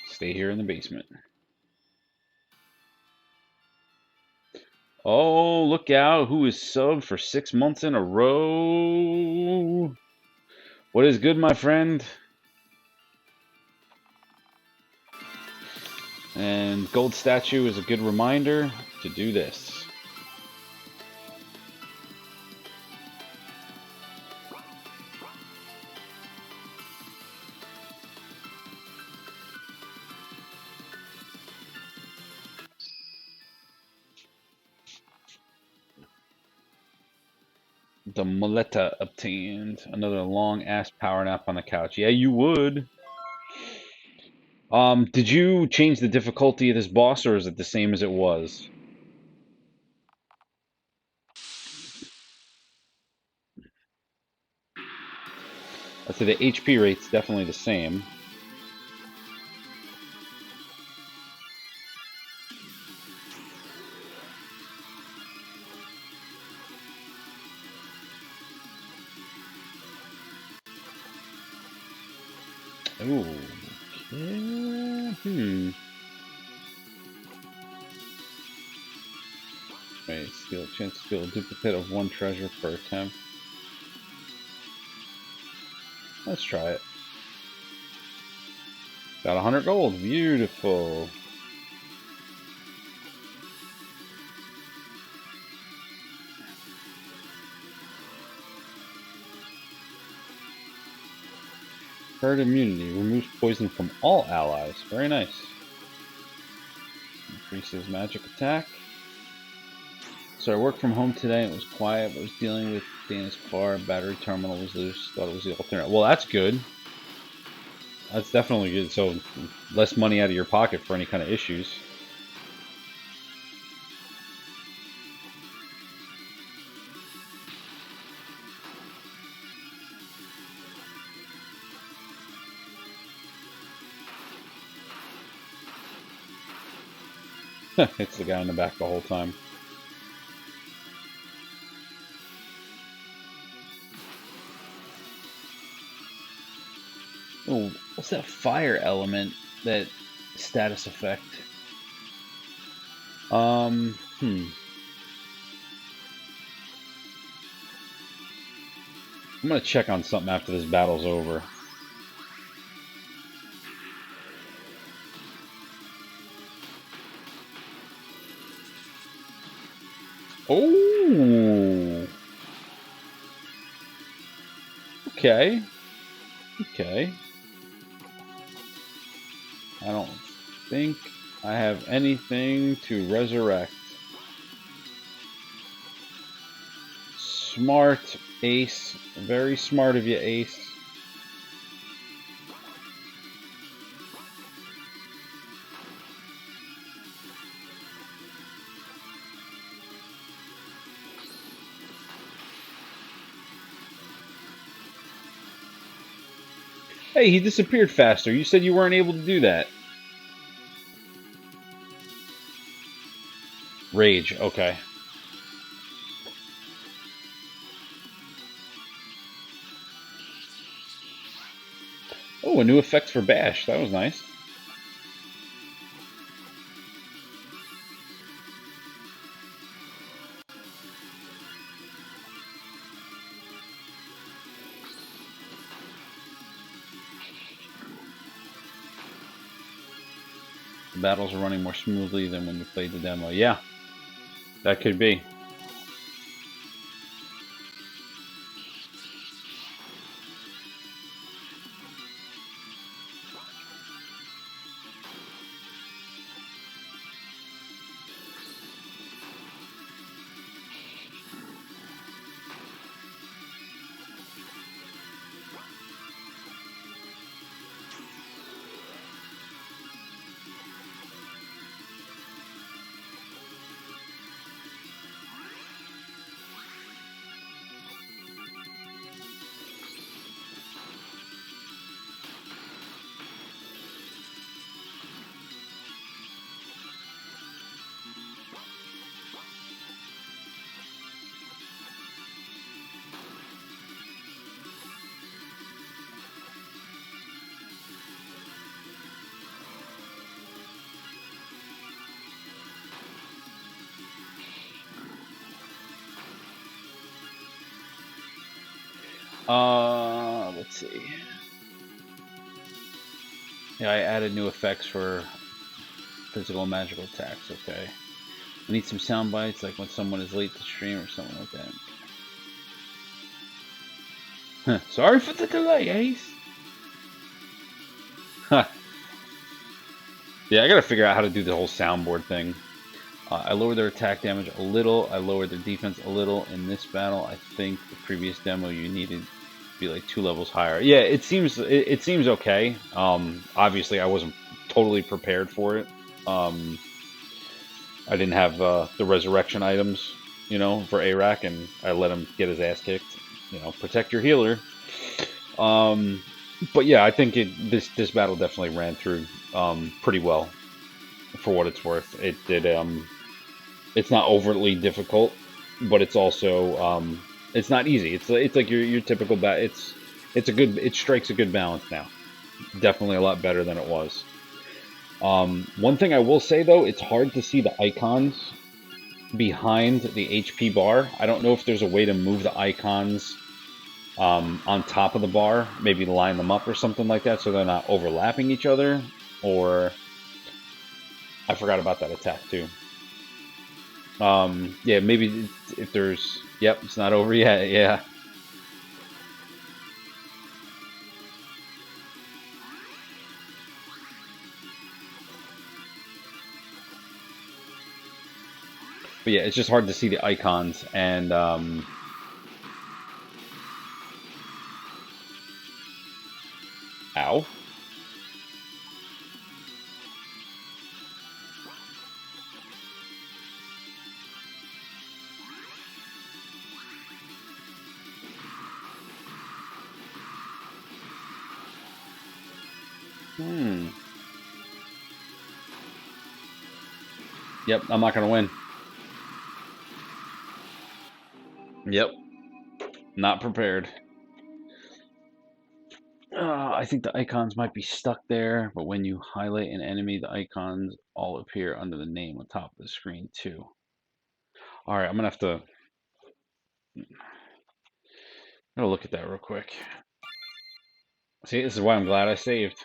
Stay here in the basement. Oh, look out, who is subbed for 6 months in a row? What is good, my friend? And gold statue is a good reminder to do this. The muleta obtained. Another long-ass power nap on the couch. Yeah, you would. Did you change the difficulty of this boss, or is it the same as it was? I'd say the HP rate's definitely the same. Ooh. Yeah. Wait, steal chance to steal a duplicate of 1 treasure per attempt. Let's try it. Got 100 gold. Beautiful. Herd immunity. Removes poison from all allies. Very nice. Increases magic attack. So I worked from home today. It was quiet, but was dealing with Dana's car. Battery terminal was loose. Thought it was the alternate. Well, that's good. That's definitely good. So less money out of your pocket for any kind of issues. It's the guy in the back the whole time. Oh, what's that fire element? That status effect? I'm gonna check on something after this battle's over. Oh! Okay. Okay. I don't think I have anything to resurrect. Smart, Ace. Very smart of you, Ace. Hey, he disappeared faster. You said you weren't able to do that. Rage, okay. Oh, a new effect for Bash. That was nice. The battles are running more smoothly than when you played the demo. Yeah, that could be. Let's see. Yeah, I added new effects for physical and magical attacks. Okay. I need some sound bites, like when someone is late to stream or something like that. Huh. Sorry for the delay, Ace. Huh. Yeah, I gotta figure out how to do the whole soundboard thing. I lowered their attack damage a little. I lowered their defense a little. In this battle, I think the previous demo you needed to be like 2 levels higher. Yeah, it seems okay. Obviously, I wasn't totally prepared for it. I didn't have the resurrection items, you know, for Arak, and I let him get his ass kicked. You know, protect your healer. But yeah, I think this battle definitely ran through pretty well for what it's worth. It did. It's not overtly difficult, but it's also it's not easy. It's like your typical it's a good, it strikes a good balance now. Definitely a lot better than it was. One thing I will say though, it's hard to see the icons behind the HP bar. I don't know if there's a way to move the icons on top of the bar, maybe line them up or something like that so they're not overlapping each other, or I forgot about that attack too. Yeah, maybe if there's, yep, it's not over yet, yeah. But yeah, it's just hard to see the icons and ow. Yep, I'm not gonna win. Yep, not prepared. I think the icons might be stuck there, but when you highlight an enemy, the icons all appear under the name on top of the screen too. All right, I'm gonna have to. I'm gonna look at that real quick. See, this is why I'm glad I saved.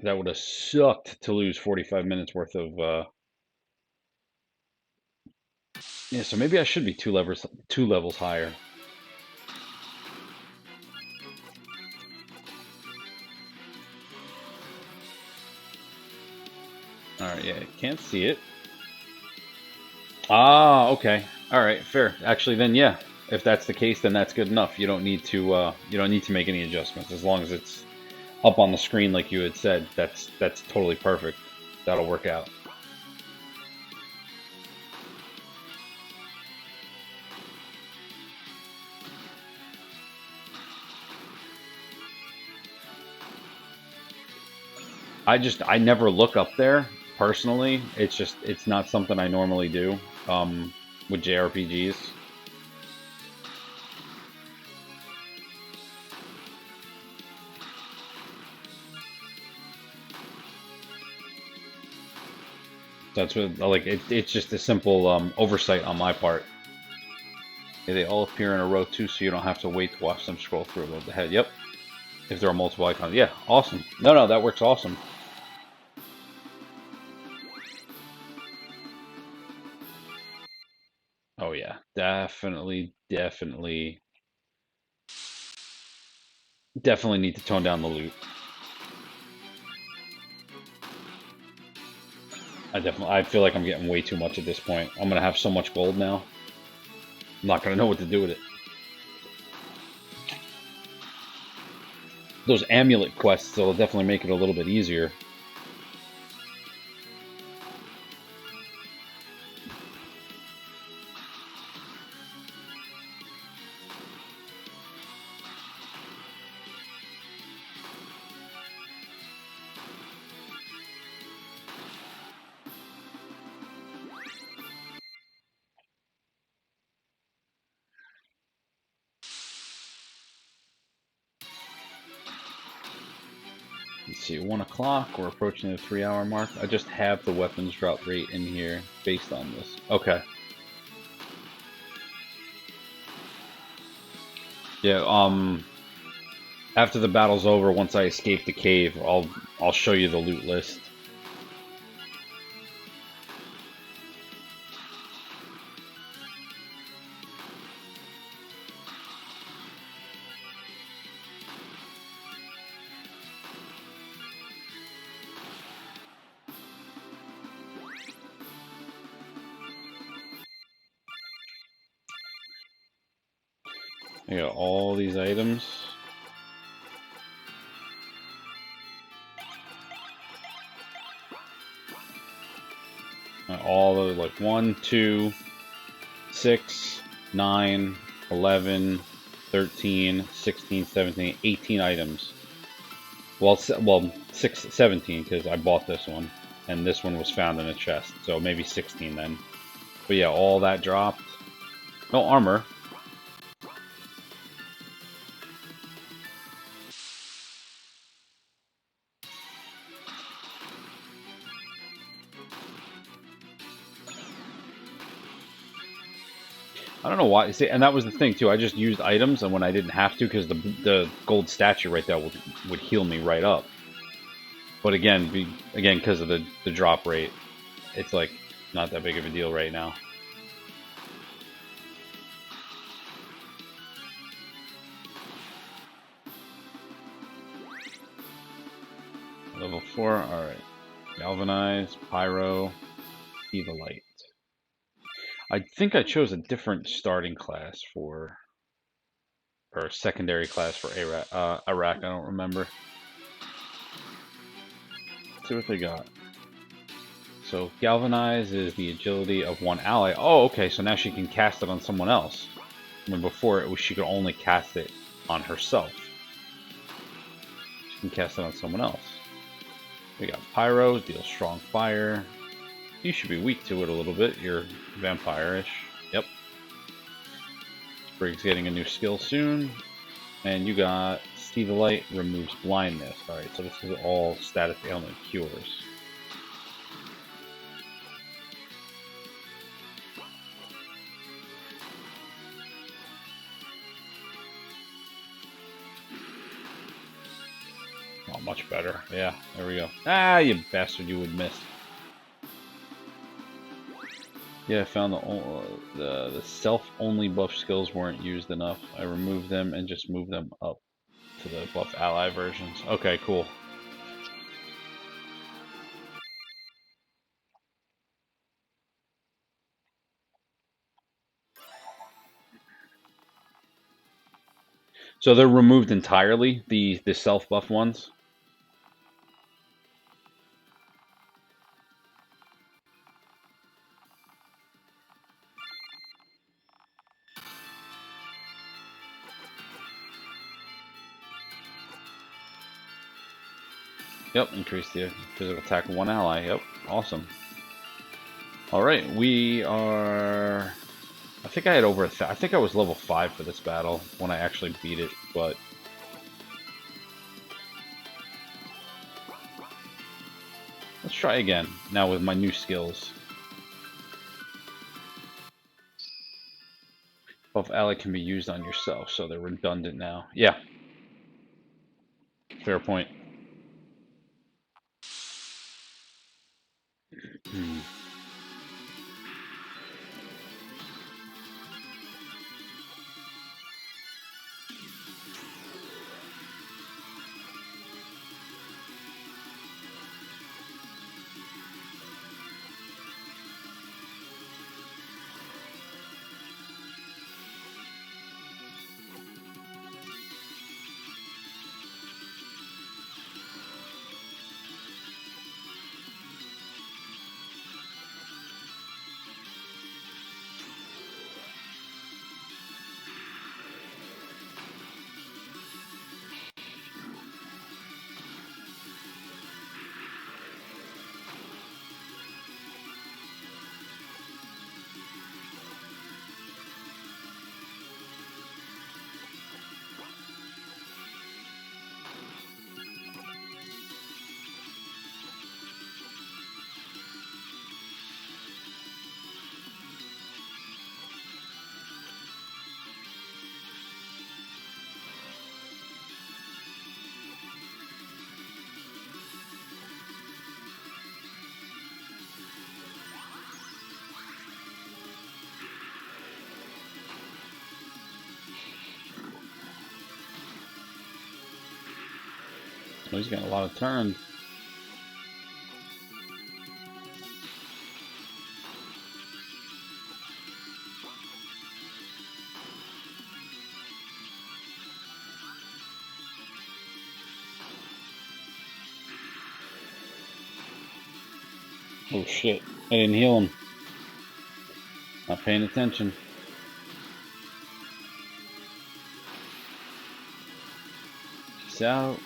That would have sucked to lose 45 minutes worth of. Yeah, so maybe I should be two levels higher. All right, yeah, can't see it. Ah, okay. All right, fair. Actually, then yeah, if that's the case, then that's good enough. You don't need to make any adjustments as long as it's up on the screen like you had said. That's totally perfect. That'll work out. I never look up there personally. It's not something I normally do with JRPGs. That's what like it's just a simple oversight on my part. Yeah, they all appear in a row too, so you don't have to wait to watch them scroll through above the head. Yep. If there are multiple icons. Yeah, awesome. No, that works awesome. Oh yeah, definitely need to tone down the loot. I feel like I'm getting way too much at this point. I'm gonna have so much gold now. I'm not gonna know what to do with it. Those amulet quests will definitely make it a little bit easier. Let's see, 1 o'clock. We're approaching the 3-hour mark. I just have the weapons drop rate in here based on this. Okay. Yeah. After the battle's over, once I escape the cave, I'll show you the loot list. I got all these items. All the like 1, 2, 6, 9, 11, 13, 16, 17, 18 items. Well, 17 because I bought this one, and this one was found in a chest, so maybe 16 then. But yeah, all that dropped. No armor. I don't know why. See, and that was the thing too. I just used items, and when I didn't have to, because the gold statue right there would heal me right up. But again, because of the drop rate, it's like not that big of a deal right now. Level 4. All right. Galvanize, Pyro, Eva Light. I think I chose a different starting class for, or a secondary class for Iraq. I don't remember. Let's see what they got. So Galvanize is the agility of one ally. Oh, okay, so now she can cast it on someone else. When before it was she could only cast it on herself. She can cast it on someone else. We got Pyro, deals strong fire. You should be weak to it a little bit. You're vampire-ish. Yep. Sprig's getting a new skill soon. And you got Stevelite removes blindness. Alright, so this is all status ailment cures. Oh, much better. Yeah, there we go. Ah, you bastard, you would miss. Yeah, I found the self-only buff skills weren't used enough. I removed them and just moved them up to the buff ally versions. Okay, cool. So they're removed entirely, the self-buff ones? Yep, increase the physical attack of one ally. Yep, awesome. Alright, we are... I think I had over I think I was level 5 for this battle when I actually beat it, but... Let's try again, now with my new skills. Buff ally can be used on yourself, so they're redundant now. Yeah. Fair point. Hmm. Oh, he's got a lot of turns. Oh shit, I didn't heal him. Not paying attention. Peace out.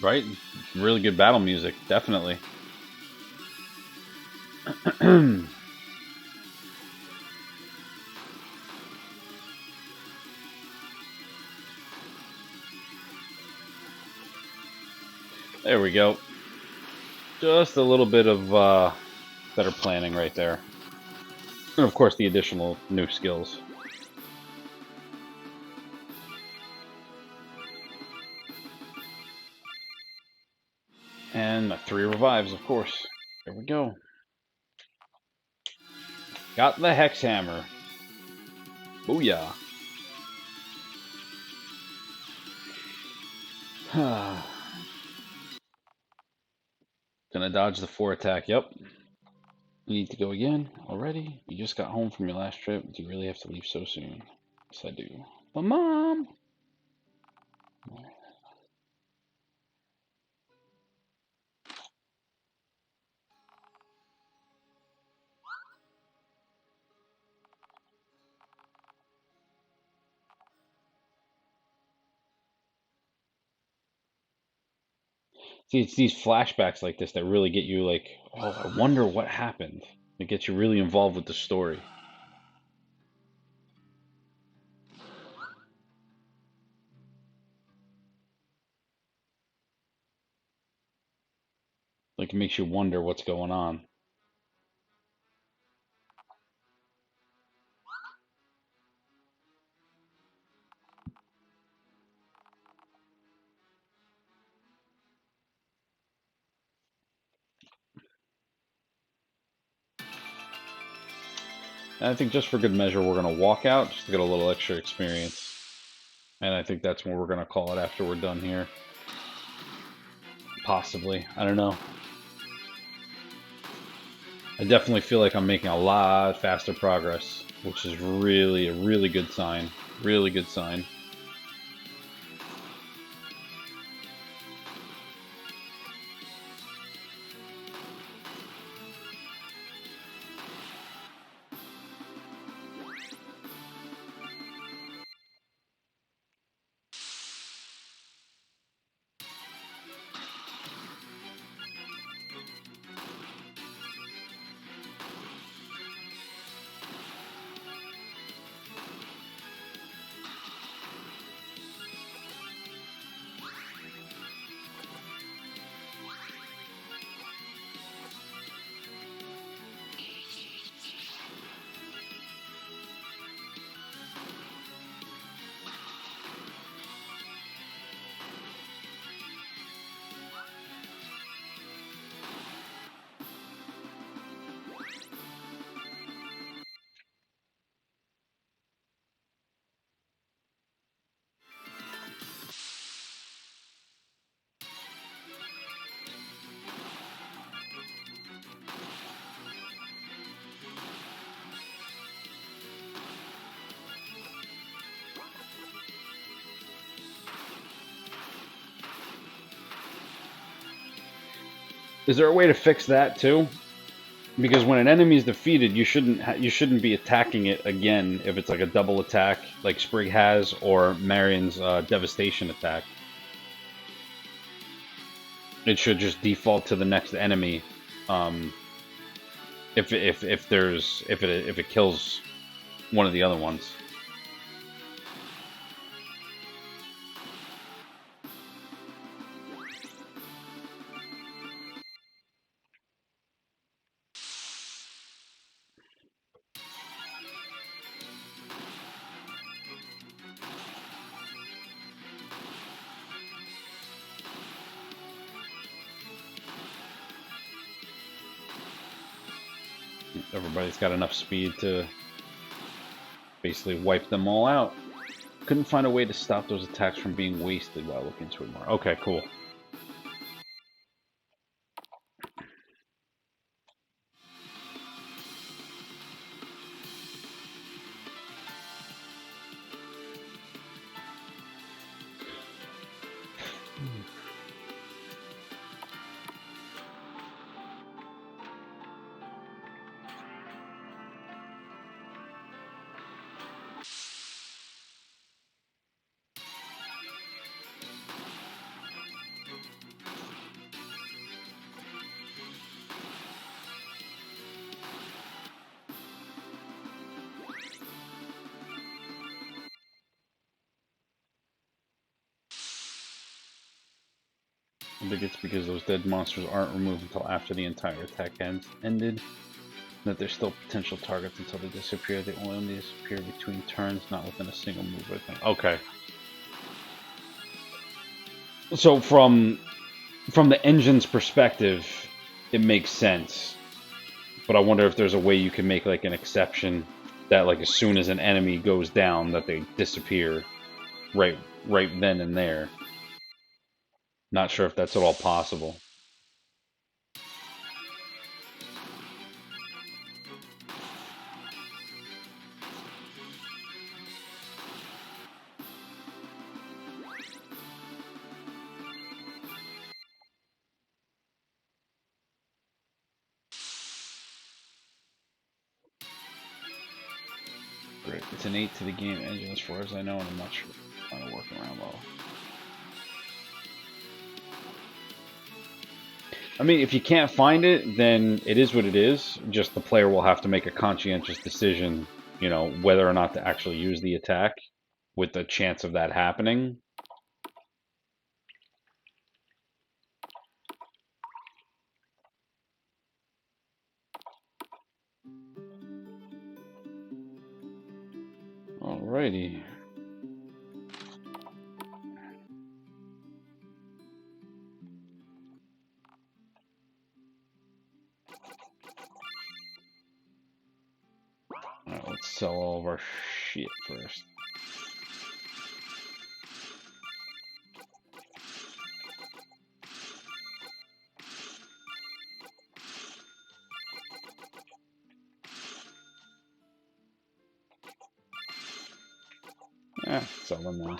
Right? Really good battle music, definitely. There we go. Just a little bit of better planning right there. And of course the additional new skills. And 3 revives, of course. There we go. Got the Hex Hammer. Booyah. Gonna dodge the 4 attack, yep. You need to go again already? You just got home from your last trip. Do you really have to leave so soon? Yes, I do. But Mom! See, it's these flashbacks like this that really get you like, oh, I wonder what happened. It gets you really involved with the story. Like, it makes you wonder what's going on. And I think just for good measure, we're going to walk out just to get a little extra experience. And I think that's when we're going to call it after we're done here. Possibly. I don't know. I definitely feel like I'm making a lot faster progress, which is really a really good sign. Really good sign. Is there a way to fix that too? Because when an enemy is defeated, you shouldn't be attacking it again if it's like a double attack, like Sprig has, or Marion's devastation attack. It should just default to the next enemy, if it kills one of the other ones. Everybody's got enough speed to basically wipe them all out. Couldn't find a way to stop those attacks from being wasted while looking into it more. Okay, cool. I think it's because those dead monsters aren't removed until after the entire attack ended. That they're still potential targets until they disappear. They only disappear between turns, not within a single move, I think. Okay. So from the engine's perspective, it makes sense. But I wonder if there's a way you can make like an exception that like as soon as an enemy goes down that they disappear right then and there. Not sure if that's at all possible. Great. It's an 8 to the game engine as far as I know, and I'm not sure how to work around well. I mean, if you can't find it, then it is what it is. Just the player will have to make a conscientious decision, you know, whether or not to actually use the attack with the chance of that happening. Alrighty. Alright, let's sell all of our shit first. Sell them now.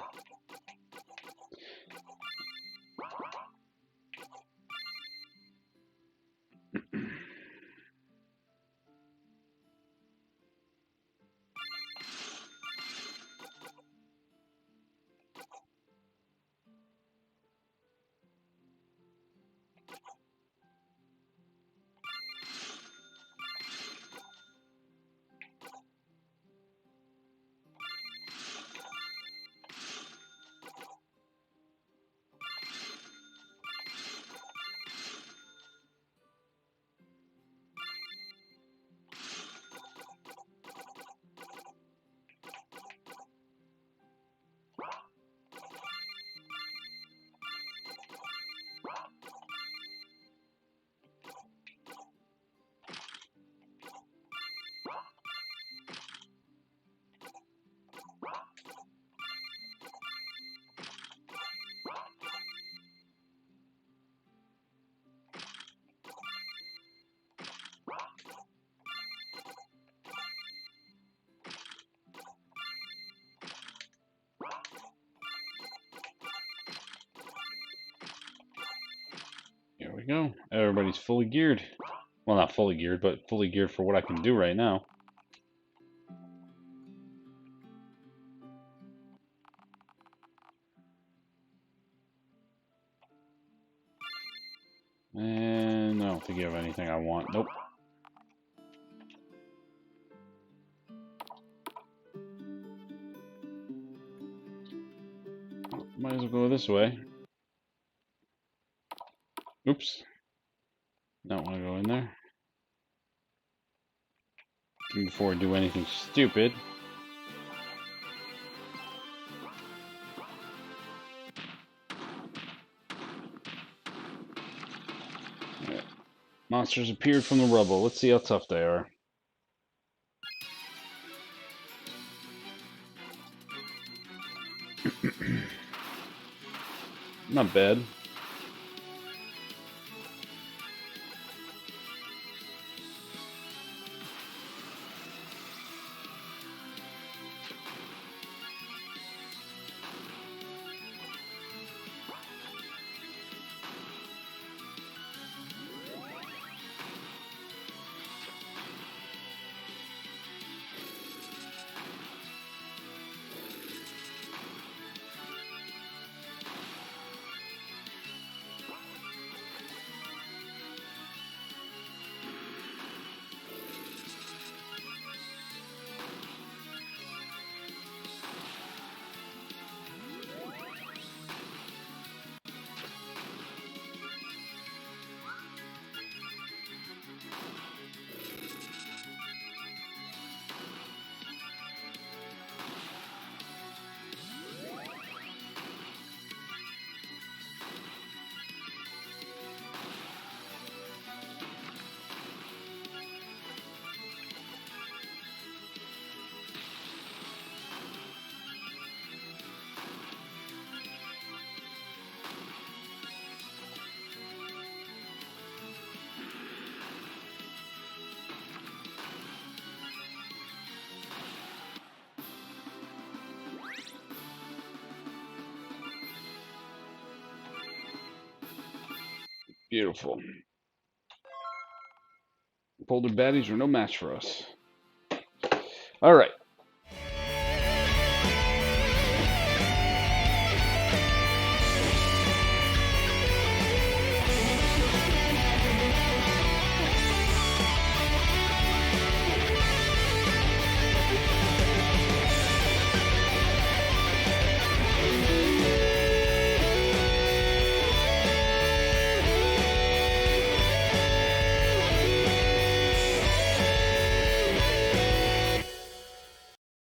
Here we go. Everybody's fully geared. Well, not fully geared, but fully geared for what I can do right now. And I don't think you have anything I want. Nope. Might as well go this way. Oops. Don't want to go in there. Before I do anything stupid. Right. Monsters appeared from the rubble. Let's see how tough they are. Not bad. Beautiful. Boulder baddies are no match for us. All right.